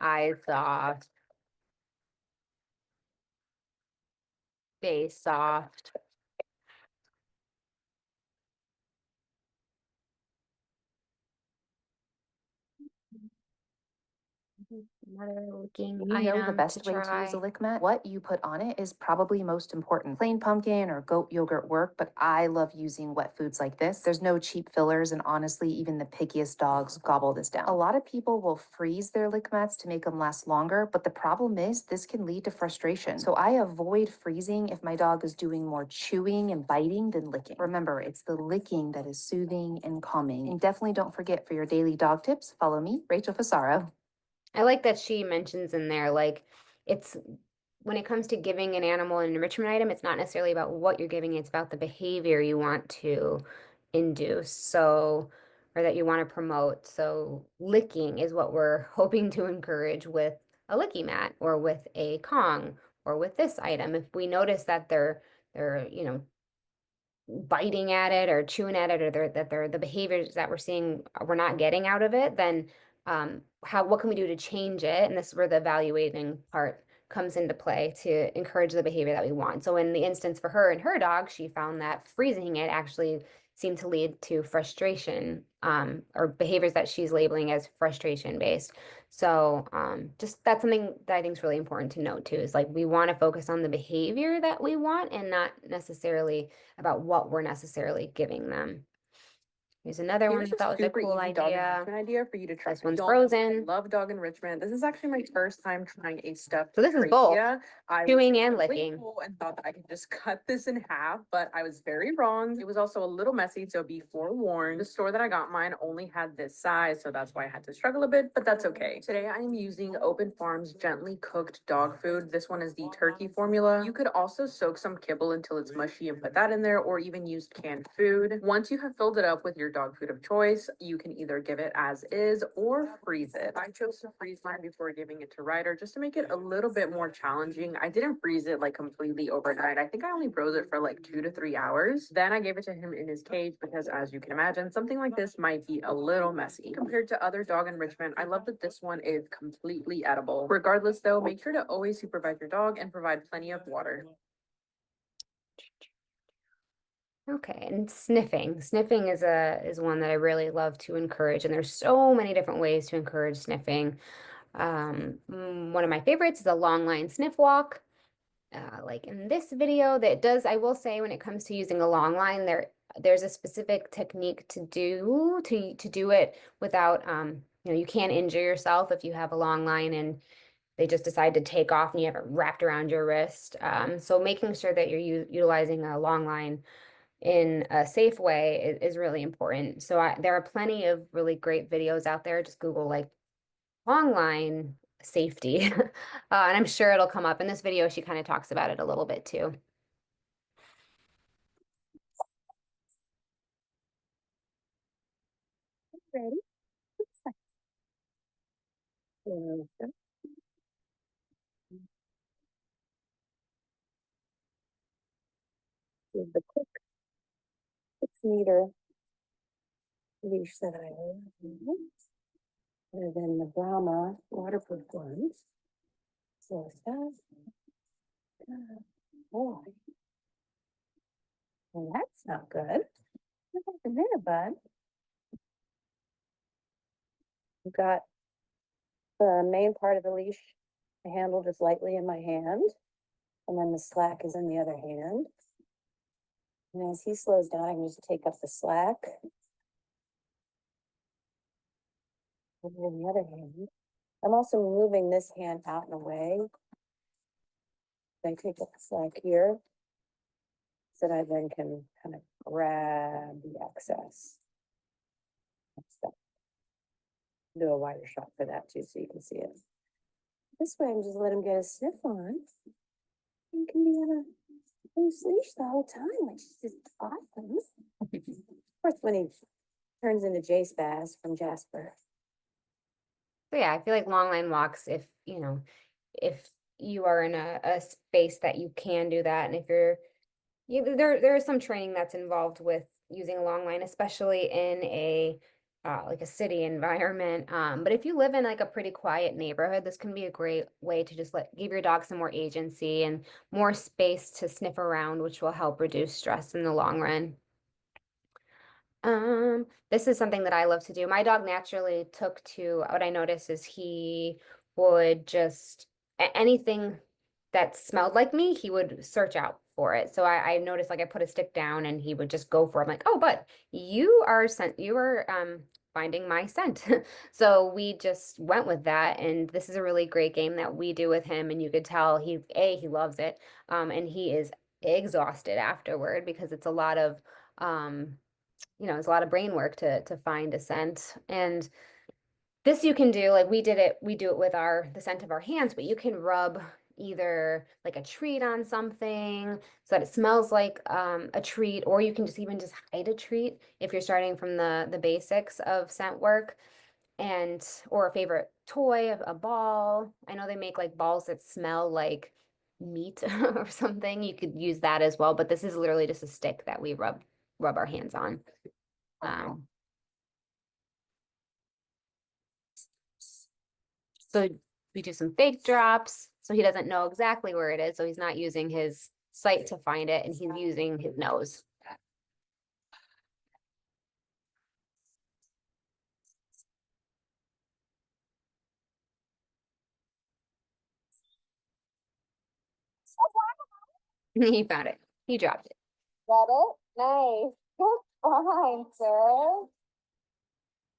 Eyes soft, face soft. Another looking You know the item best to way to use a try. lick mat? What you put on it is probably most important. Plain pumpkin or goat yogurt work, but I love using wet foods like this. There's no cheap fillers, and honestly, even the pickiest dogs gobble this down. A lot of people will freeze their lick mats to make them last longer, but the problem is this can lead to frustration. So I avoid freezing if my dog is doing more chewing and biting than licking. Remember, it's the licking that is soothing and calming. And definitely don't forget, for your daily dog tips, follow me, Rachel Fasaro. I like that she mentions in there, like, it's when it comes to giving an animal an enrichment item, it's not necessarily about what you're giving, it's about the behavior you want to induce. So, or that you want to promote. So, licking is what we're hoping to encourage with a licky mat or with a Kong or with this item. If we notice that they're, biting at it or chewing at it, or they're the behaviors that we're seeing we're not getting out of it, then what can we do to change it? And this is where the evaluating part comes into play to encourage the behavior that we want. So in the instance for her and her dog, she found that freezing it actually seemed to lead to frustration, or behaviors that she's labeling as frustration based. So just that's something that I think is really important to note too, is like we want to focus on the behavior that we want and not necessarily about what we're necessarily giving them. Here's another one I Here's a thought was a super cool easy dog idea. enrichment idea for you to try. This one's Y'all know I frozen. love dog enrichment. This is actually my first time trying a stuffed So this is both trachea. I chewing was and really licking. cool and thought that I could just cut this in half, but I was very wrong. It was also a little messy, so be forewarned. The store that I got mine only had this size, so that's why I had to struggle a bit, but that's okay. Today I am using Open Farms gently cooked dog food. This one is the turkey formula. You could also soak some kibble until it's mushy and put that in there, or even use canned food. Once you have filled it up with your dog food of choice, you can either give it as is or freeze it. I chose to freeze mine before giving it to Ryder just to make it a little bit more challenging. I didn't freeze it like completely overnight. I think I only froze it for like 2 to 3 hours. Then I gave it to him in his cage because, as you can imagine, something like this might be a little messy. Compared to other dog enrichment, I love that this one is completely edible. Regardless though, make sure to always supervise your dog and provide plenty of water. Okay, and sniffing. Sniffing is one that I really love to encourage, and there's so many different ways to encourage sniffing. One of my favorites is a long line sniff walk. Like in this video, I will say when it comes to using a long line, there's a specific technique to do it without you can injure yourself if you have a long line and they just decide to take off and you have it wrapped around your wrist. So making sure that you're utilizing a long line in a safe way is really important. So there are plenty of really great videos out there. Just Google like long line safety. And I'm sure it'll come up in this video. She kind of talks about it a little bit too. Ready? Here's the quick 6-meter leash that I have. Other than the Brahma waterproof ones. So it's that. Boy. Well, that's not good. What happened there, bud? You've got the main part of the leash. I handle just lightly in my hand. And then the slack is in the other hand. And as he slows down, I can just take up the slack. And then the other hand. I'm also moving this hand out and away. I take up the slack here. So that I then can kind of grab the excess. Do a wider shot for that too, so you can see it. This way, I'm just let him get a sniff on. He can be on a loose leash the whole time, which is just awesome. Of course, when he turns into Jace Bass from Jasper. So yeah, I feel like long line walks, if you are in a space that you can do that, and if there is some training that's involved with using a long line, especially in a like a city environment. But if you live in like a pretty quiet neighborhood, this can be a great way to just give your dog some more agency and more space to sniff around, which will help reduce stress in the long run. This is something that I love to do. My dog naturally took to, what I noticed is he would just, anything that smelled like me, he would search out for it. So I noticed, like, I put a stick down and he would just go for it. I'm like, oh, but you are finding my scent. So we just went with that. And this is a really great game that we do with him. And you could tell he loves it. And he is exhausted afterward because it's a lot of, it's a lot of brain work to find a scent. And This you can do, like we do it with the scent of our hands, but you can rub either like a treat on something so that it smells like a treat, or you can just hide a treat if you're starting from the basics of scent work, or a favorite toy, a ball. I know they make like balls that smell like meat or something. You could use that as well, but this is literally just a stick that we rub our hands on. So we do some fake drops, so he doesn't know exactly where it is, so he's not using his sight to find it, and he's using his nose. He found it. He dropped it. Got it? Nice. Good find, sir.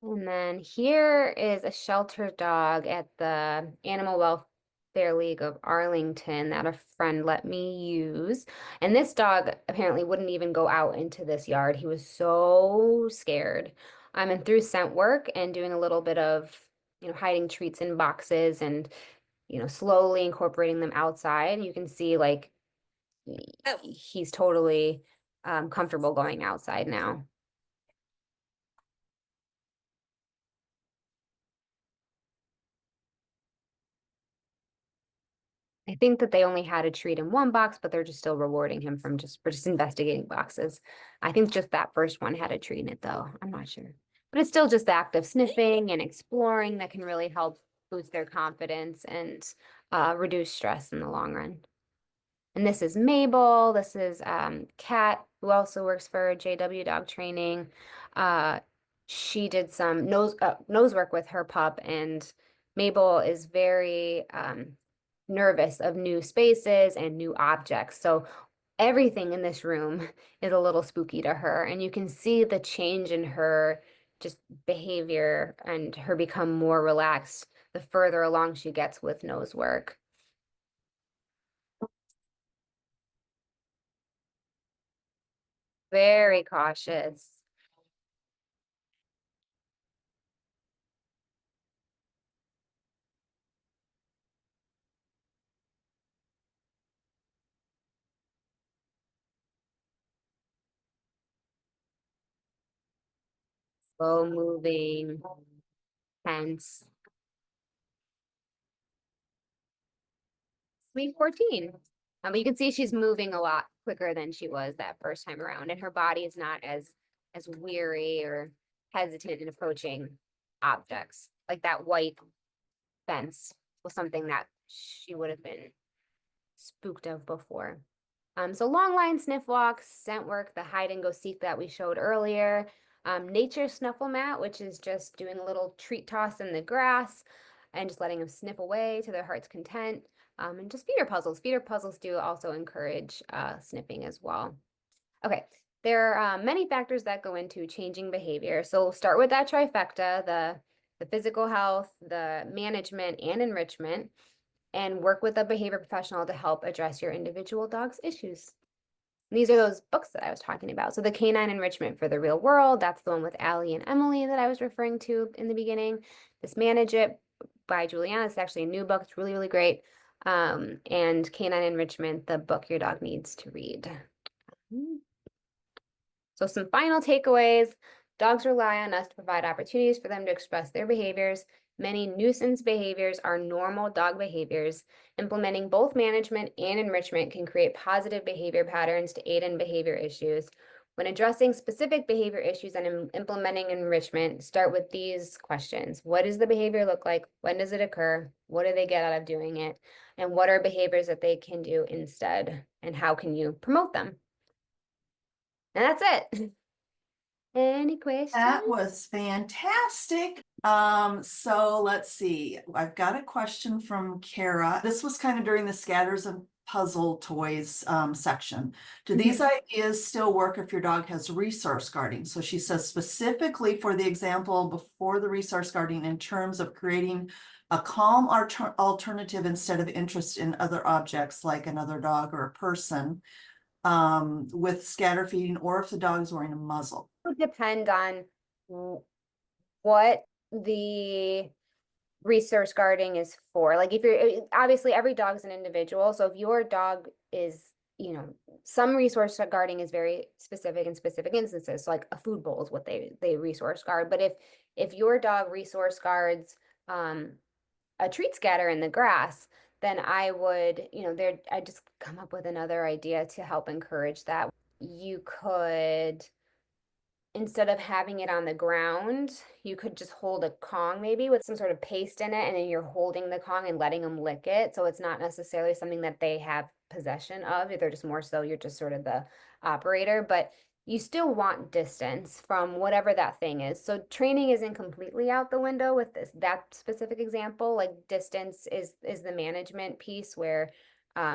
And then here is a shelter dog at the Animal Welfare League of Arlington that a friend let me use. And this dog apparently wouldn't even go out into this yard. He was so scared. And through scent work and doing a little bit of, hiding treats in boxes and, slowly incorporating them outside, you can see like he's totally comfortable going outside now. I think that they only had a treat in one box, but they're just still rewarding him for just investigating boxes. I think just that first one had a treat in it though. I'm not sure. But it's still just the act of sniffing and exploring that can really help boost their confidence and reduce stress in the long run. And this is Mabel. This is Kat, who also works for JW Dog Training. She did some nose work with her pup, and Mabel is very nervous of new spaces and new objects. So everything in this room is a little spooky to her, and you can see the change in her just behavior and her become more relaxed the further along she gets with nose work. Very cautious. Slow moving, tense. Week 14. But you can see she's moving a lot quicker than she was that first time around, and her body is not as weary or hesitant in approaching objects. Like that white fence was something that she would have been spooked of before. So long line sniff walks, scent work, the hide and go seek that we showed earlier. Nature snuffle mat, which is just doing a little treat toss in the grass and just letting them sniff away to their heart's content. And just feeder puzzles. Feeder puzzles do also encourage sniffing as well. Okay, there are many factors that go into changing behavior. So we'll start with that trifecta, the physical health, the management, and enrichment, and work with a behavior professional to help address your individual dog's issues. And these are those books that I was talking about. So the Canine Enrichment for the Real World, that's the one with Allie and Emily that I was referring to in the beginning. This Manage It by Juliana, it's actually a new book. It's really, really great. And Canine Enrichment, the book your dog needs to read. So some final takeaways. Dogs rely on us to provide opportunities for them to express their behaviors. Many nuisance behaviors are normal dog behaviors. Implementing both management and enrichment can create positive behavior patterns to aid in behavior issues. When addressing specific behavior issues and implementing enrichment, start with these questions. What does the behavior look like? When does it occur? What do they get out of doing it? And what are behaviors that they can do instead? And how can you promote them? And that's it. Any questions? That was fantastic. So let's see. I've got a question from Kara. This was kind of during the scatters and puzzle toys section. Do these ideas still work if your dog has resource guarding? So she says specifically for the example before the resource guarding in terms of creating a calm alternative instead of interest in other objects like another dog or a person with scatter feeding, or if the dog is wearing a muzzle. It would depend on what the resource guarding is for. Like if you're, obviously every dog's an individual. So if your dog is, you know, some resource guarding is very specific in specific instances. So like a food bowl is what they resource guard. But if your dog resource guards a treat scatter in the grass, then I would, you know, I just come up with another idea to help encourage that. You could, instead of having it on the ground, you could just hold a Kong maybe with some sort of paste in it, and then you're holding the Kong and letting them lick it. So it's not necessarily something that they have possession of. They're just more so you're just sort of the operator, but you still want distance from whatever that thing is. So training isn't completely out the window with that specific example. Like distance is the management piece where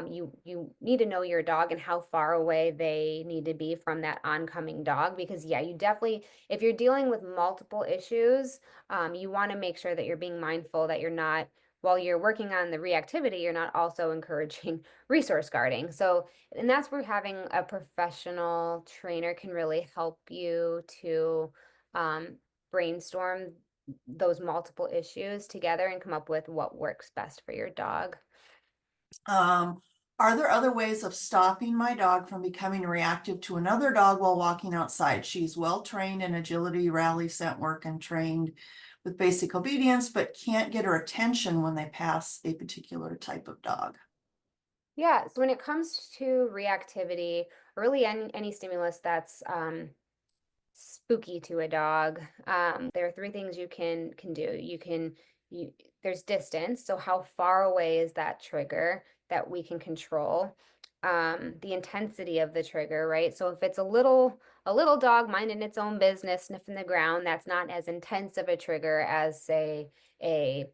you need to know your dog and how far away they need to be from that oncoming dog, because yeah, you definitely, if you're dealing with multiple issues, you want to make sure that you're being mindful that you're not, while you're working on the reactivity, you're not also encouraging resource guarding. So, and that's where having a professional trainer can really help you to brainstorm those multiple issues together and come up with what works best for your dog. Are there other ways of stopping my dog from becoming reactive to another dog while walking outside? She's well trained in agility, rally, scent work, and trained with basic obedience, but can't get her attention when they pass a particular type of dog. Yeah, so when it comes to reactivity, or really any stimulus that's spooky to a dog, there are three things you can do. There's distance, so how far away is that trigger that we can control? The intensity of the trigger, right? So if it's a little dog minding its own business, sniffing the ground, that's not as intense of a trigger as, say, a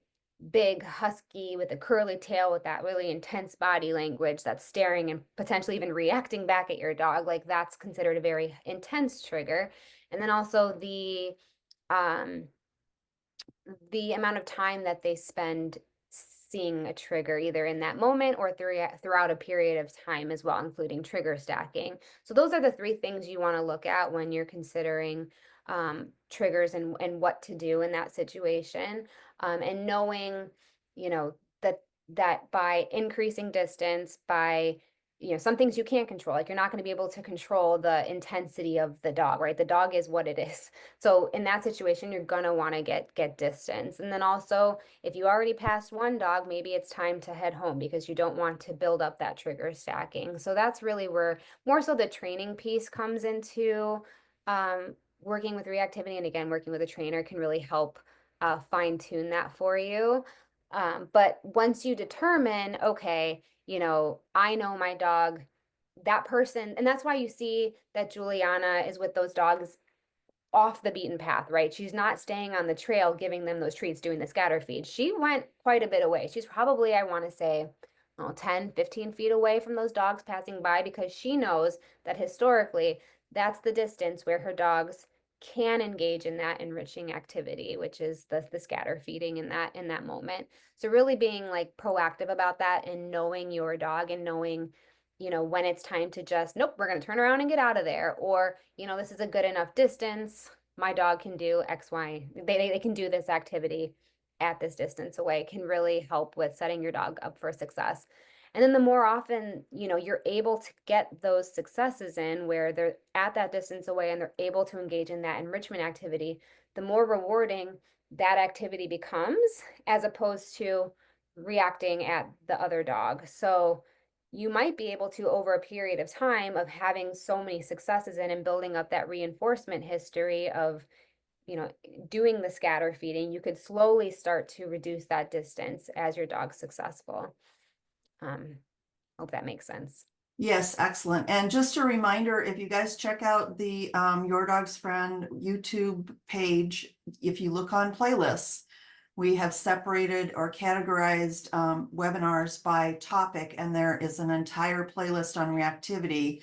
big husky with a curly tail with that really intense body language that's staring and potentially even reacting back at your dog. Like that's considered a very intense trigger. And then also the amount of time that they spend seeing a trigger either in that moment or throughout a period of time as well, including trigger stacking. So those are the three things you want to look at when you're considering triggers and what to do in that situation. And knowing, you know, that by increasing distance, by, you know, some things you can't control, like you're not going to be able to control the intensity of the dog, right? The dog is what it is. So in that situation, you're gonna want to get distance. And then also, if you already passed one dog, maybe it's time to head home because you don't want to build up that trigger stacking. So that's really where more so the training piece comes into working with reactivity. And again, working with a trainer can really help fine tune that for you. But once you determine, okay, you know, I know my dog, that person, and that's why you see that Juliana is with those dogs off the beaten path, right? She's not staying on the trail, giving them those treats, doing the scatter feed. She went quite a bit away. She's probably, I want to say, 10, 15 feet away from those dogs passing by, because she knows that historically, that's the distance where her dogs can engage in that enriching activity, which is the scatter feeding in that moment. So really being like proactive about that and knowing your dog and knowing, you know, when it's time to just, nope, we're going to turn around and get out of there. Or, you know, this is a good enough distance. My dog can do X, Y. They can do this activity at this distance away, can really help with setting your dog up for success. And then the more often, you know, you're able to get those successes in where they're at that distance away and they're able to engage in that enrichment activity, the more rewarding that activity becomes, as opposed to reacting at the other dog. So you might be able to, over a period of time of having so many successes in and building up that reinforcement history of, you know, doing the scatter feeding, you could slowly start to reduce that distance as your dog's successful. Hope that makes sense. Yes, excellent. And just a reminder, if you guys check out the Your Dog's Friend YouTube page, if you look on playlists, we have separated or categorized webinars by topic, and there is an entire playlist on reactivity.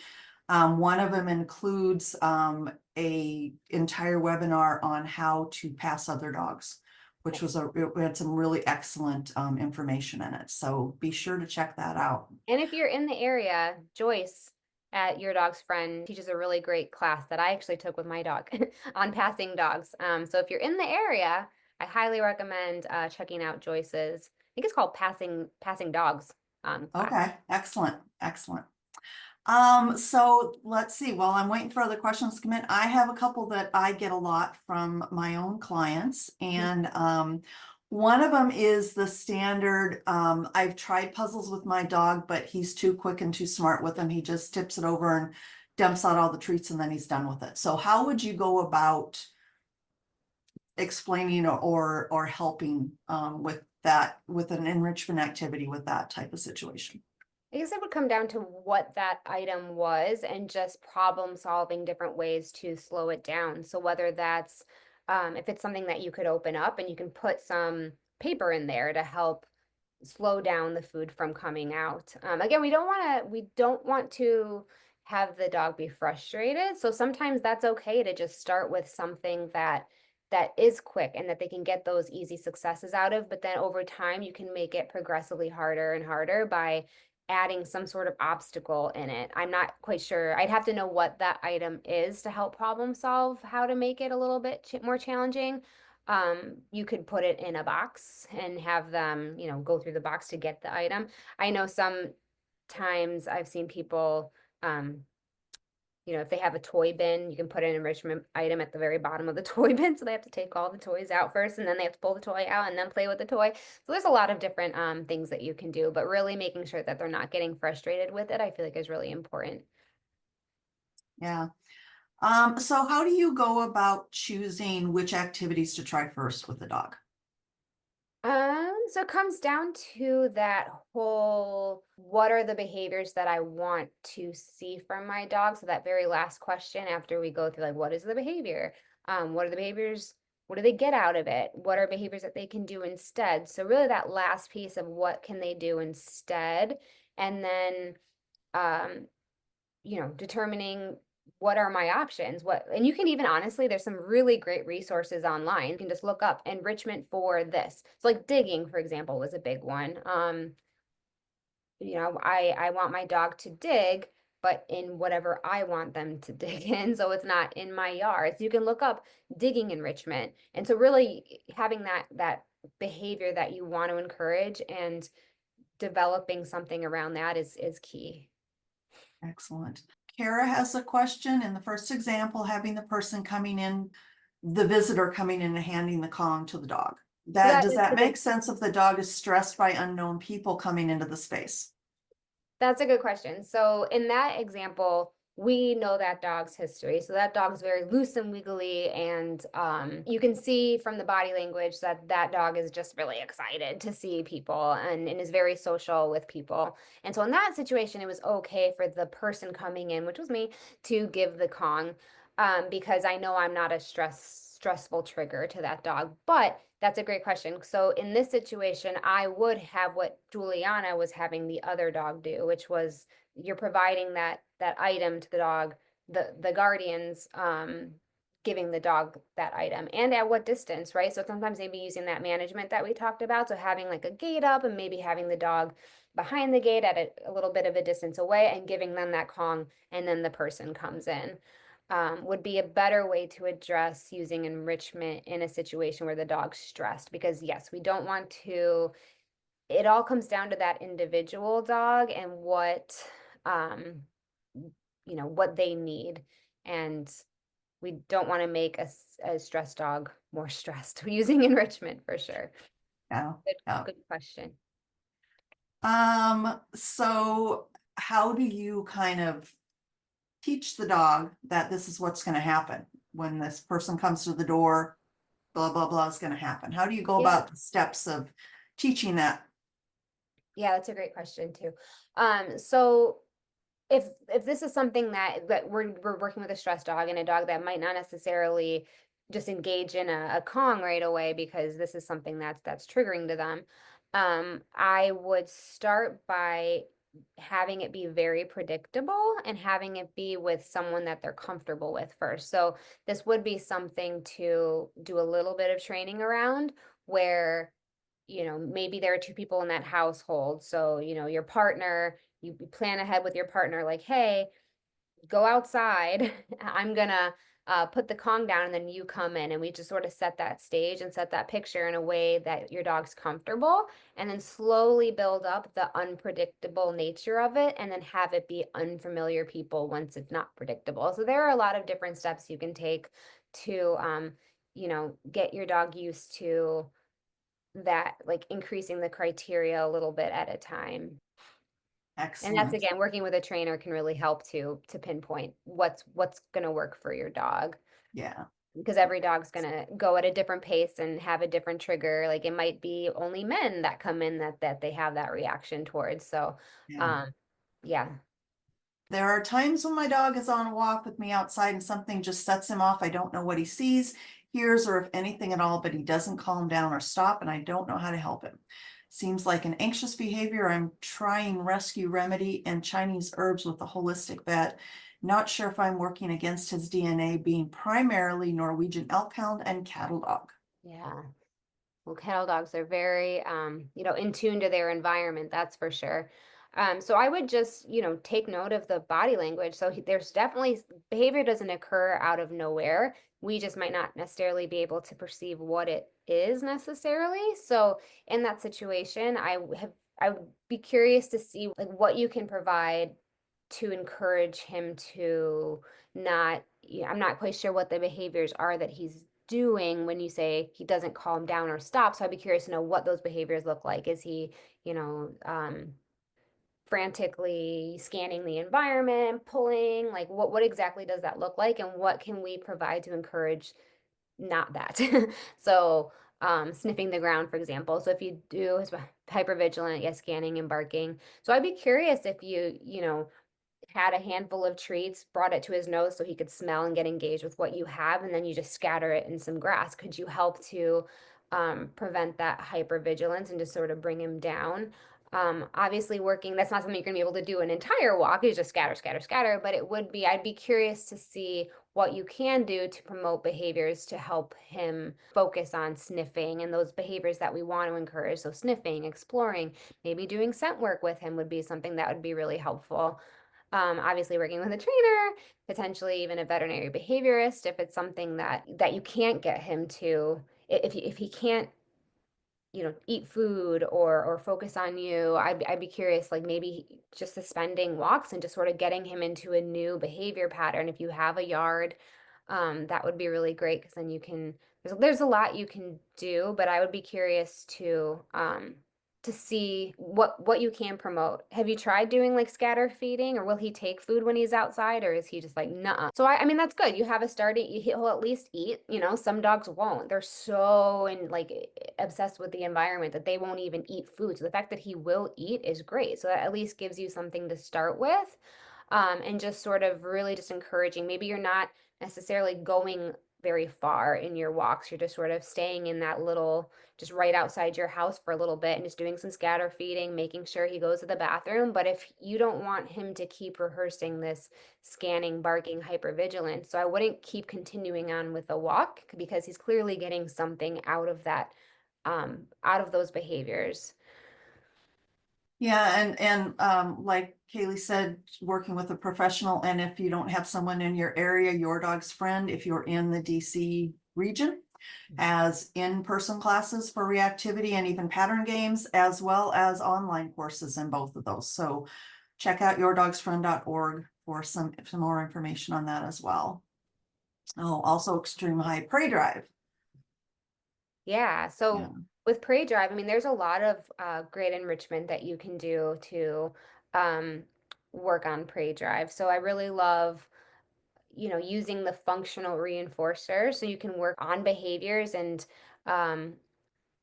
One of them includes a entire webinar on how to pass other dogs, which was it had some really excellent information in it. So be sure to check that out. And if you're in the area, Joyce at Your Dog's Friend teaches a really great class that I actually took with my dog on passing dogs. So if you're in the area, I highly recommend checking out Joyce's, I think it's called Passing Dogs class. Okay, excellent, excellent. So let's see, while I'm waiting for other questions to come in, I have a couple that I get a lot from my own clients. And one of them is the standard, I've tried puzzles with my dog, but he's too quick and too smart with them. He just tips it over and dumps out all the treats and then he's done with it. So how would you go about explaining or helping with that, with an enrichment activity with that type of situation? I guess it would come down to what that item was and just problem solving different ways to slow it down. So whether that's if it's something that you could open up and you can put some paper in there to help slow down the food from coming out. Again, we don't want to have the dog be frustrated. So sometimes that's okay to just start with something that is quick and that they can get those easy successes out of. But then over time, you can make it progressively harder and harder by adding some sort of obstacle in it. I'm not quite sure. I'd have to know what that item is to help problem solve how to make it a little bit more challenging. You could put it in a box and have them, go through the box to get the item. I know sometimes I've seen people, if they have a toy bin, you can put an enrichment item at the very bottom of the toy bin. So they have to take all the toys out first and then they have to pull the toy out and then play with the toy. So there's a lot of different things that you can do, but really making sure that they're not getting frustrated with it, I feel like is really important. Yeah. So how do you go about choosing which activities to try first with the dog? So it comes down to that whole, what are the behaviors that I want to see from my dog? So that very last question after we go through, like, what is the behavior? What are the behaviors? What do they get out of it? What are behaviors that they can do instead? So really that last piece of what can they do instead? And then, determining what are my options, and you can even honestly, there's some really great resources online. You can just look up enrichment for this. So like digging, for example, was a big one. I want my dog to dig, but in whatever I want them to dig in, so it's not in my yard. So you can look up digging enrichment. And so really having that behavior that you want to encourage and developing something around that is key. Excellent. Kara has a question. In the first example, having the person coming in, the visitor coming in and handing the Kong to the dog. Does that make sense if the dog is stressed by unknown people coming into the space? That's a good question. So in that example, we know that dog's history. So that dog's very loose and wiggly, and you can see from the body language that that dog is just really excited to see people and is very social with people. And so in that situation, it was okay for the person coming in, which was me, to give the Kong because I know I'm not a stressful trigger to that dog. But that's a great question. So in this situation, I would have what Juliana was having the other dog do, which was you're providing that item to the dog, the guardians giving the dog that item, and at what distance, right? So sometimes maybe using that management that we talked about, so having like a gate up and maybe having the dog behind the gate at a little bit of a distance away and giving them that Kong, and then the person comes in. Would be a better way to address using enrichment in a situation where the dog's stressed, because yes, we don't want to, it all comes down to that individual dog and what what they need, and we don't want to make a stressed dog more stressed using enrichment for sure. Yeah. Good question. So how do you kind of teach the dog that this is what's going to happen when this person comes to the door, blah, blah, blah is going to happen? How do you go about the steps of teaching that? Yeah, that's a great question too. So if this is something that we're working with a stressed dog and a dog that might not necessarily just engage in a Kong right away because this is something that's triggering to them, I would start by having it be very predictable and having it be with someone that they're comfortable with first. So this would be something to do a little bit of training around where, maybe there are two people in that household. So, your partner, you plan ahead with your partner, like, hey, go outside. I'm gonna put the Kong down, and then you come in, and we just sort of set that stage and set that picture in a way that your dog's comfortable, and then slowly build up the unpredictable nature of it, and then have it be unfamiliar people once it's not predictable. So there are a lot of different steps you can take to, get your dog used to that, like increasing the criteria a little bit at a time. And that's, Excellent. again, working with a trainer can really help to pinpoint what's gonna work for your dog. Yeah. Because every dog's gonna go at a different pace and have a different trigger. Like, it might be only men that come in that they have that reaction towards. So, Yeah. yeah. There are times when my dog is on a walk with me outside and something just sets him off. I don't know what he sees, hears, or if anything at all, but he doesn't calm down or stop, and I don't know how to help him. Seems like an anxious behavior. I'm trying rescue remedy and Chinese herbs with a holistic vet. Not sure if I'm working against his DNA, being primarily Norwegian elk hound and cattle dog. Yeah. Well, cattle dogs are very, in tune to their environment, that's for sure. So I would just, take note of the body language. So there's definitely behavior doesn't occur out of nowhere. We just might not necessarily be able to perceive what it is necessarily. So in that situation, I would be curious to see like what you can provide to encourage him to not, I'm not quite sure what the behaviors are that he's doing when you say he doesn't calm down or stop. So I'd be curious to know what those behaviors look like. Is he, frantically scanning the environment, pulling, like what exactly does that look like? And what can we provide to encourage not that? So sniffing the ground, for example. So if you do is hypervigilant, yes, scanning and barking. So I'd be curious if you had a handful of treats, brought it to his nose so he could smell and get engaged with what you have, and then you just scatter it in some grass. Could you help to prevent that hypervigilance and just sort of bring him down? Obviously working, that's not something you're gonna be able to do an entire walk, is just scatter, scatter, scatter, but it would be, I'd be curious to see what you can do to promote behaviors to help him focus on sniffing and those behaviors that we want to encourage. So sniffing, exploring, maybe doing scent work with him would be something that would be really helpful. Obviously working with a trainer, potentially even a veterinary behaviorist, if it's something that you can't get him to, if he can't, eat food or focus on you, I'd be curious, like maybe just suspending walks and just sort of getting him into a new behavior pattern. If you have a yard, that would be really great because then you can, there's a lot you can do, but I would be curious to see what you can promote. Have you tried doing like scatter feeding, or will he take food when he's outside, or is he just like nah? So I mean that's good. You have a starting. He'll at least eat. Some dogs won't. They're so obsessed with the environment that they won't even eat food. So the fact that he will eat is great. So that at least gives you something to start with, and just sort of really just encouraging. Maybe you're not necessarily going very far in your walks. You're just sort of staying in that little, just right outside your house for a little bit and just doing some scatter feeding, making sure he goes to the bathroom. But if you don't want him to keep rehearsing this scanning, barking, hypervigilance, so I wouldn't keep continuing on with the walk because he's clearly getting something out of that, out of those behaviors. Yeah, and like Kayleigh said, working with a professional, and if you don't have someone in your area, your dog's friend, if you're in the DC region, as in-person classes for reactivity and even pattern games, as well as online courses in both of those. So check out yourdogsfriend.org for some more information on that as well. Oh, also extreme high prey drive. Yeah. So Yeah. with prey drive, I mean, there's a lot of great enrichment that you can do to work on prey drive. So I really love, using the functional reinforcer. So you can work on behaviors and um,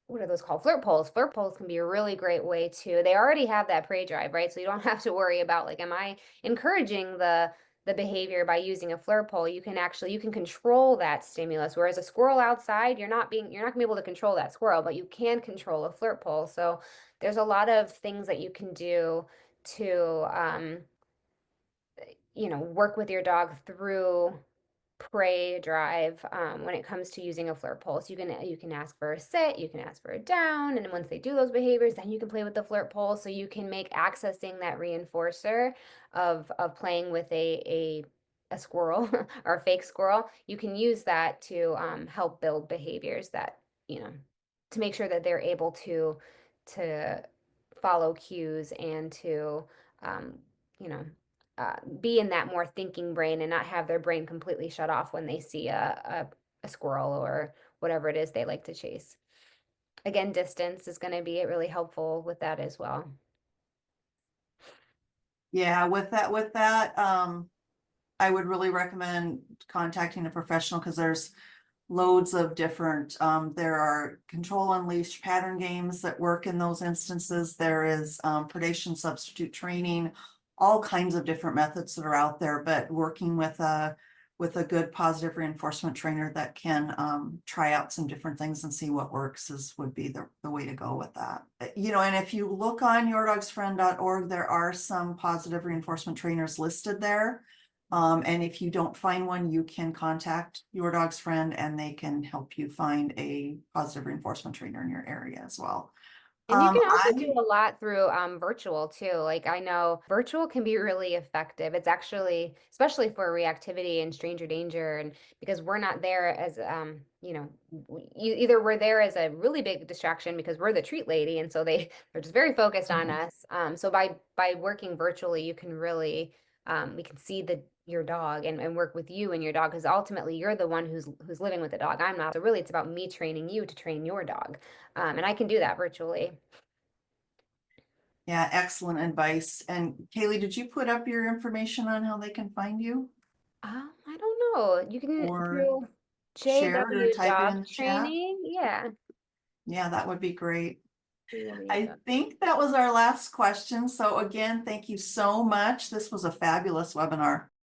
what are those called? Flirt poles. Flirt poles can be a really great way to, they already have that prey drive, right? So you don't have to worry about like, am I encouraging the behavior by using a flirt pole? You can control that stimulus. Whereas a squirrel outside, you're not gonna be able to control that squirrel, but you can control a flirt pole. So there's a lot of things that you can do to work with your dog through prey drive when it comes to using a flirt pole. So you can ask for a sit, you can ask for a down, and once they do those behaviors, then you can play with the flirt pole. So you can make accessing that reinforcer of playing with a a squirrel or a fake squirrel, you can use that to help build behaviors that, to make sure that they're able to follow cues and to, um, you know, be in that more thinking brain and not have their brain completely shut off when they see a squirrel or whatever it is they like to chase. Again, distance is going to be really helpful with that as well. Yeah, with that, I would really recommend contacting a professional because there's loads of different, there are control unleash pattern games that work in those instances. There is predation substitute training, all kinds of different methods that are out there, but working with a good positive reinforcement trainer that can try out some different things and see what works would be the way to go with that. And if you look on yourdogsfriend.org, there are some positive reinforcement trainers listed there. And if you don't find one, you can contact Your Dog's Friend and they can help you find a positive reinforcement trainer in your area as well. And you can also do a lot through virtual too. Like I know virtual can be really effective. It's actually, especially for reactivity and stranger danger, and because we're not there as either we're there as a really big distraction because we're the treat lady, and so they're just very focused on us. So by working virtually, you can really we can see your dog and work with you and your dog, because ultimately you're the one who's living with the dog. I'm not. So really, it's about me training you to train your dog. And I can do that virtually. Yeah, excellent advice. And Kayleigh, did you put up your information on how they can find you? I don't know. You can Or do share it or JW type it dog in the chat? training. Yeah. Yeah, that would be great. JW I dog. think that was our last question. So again, thank you so much. This was a fabulous webinar.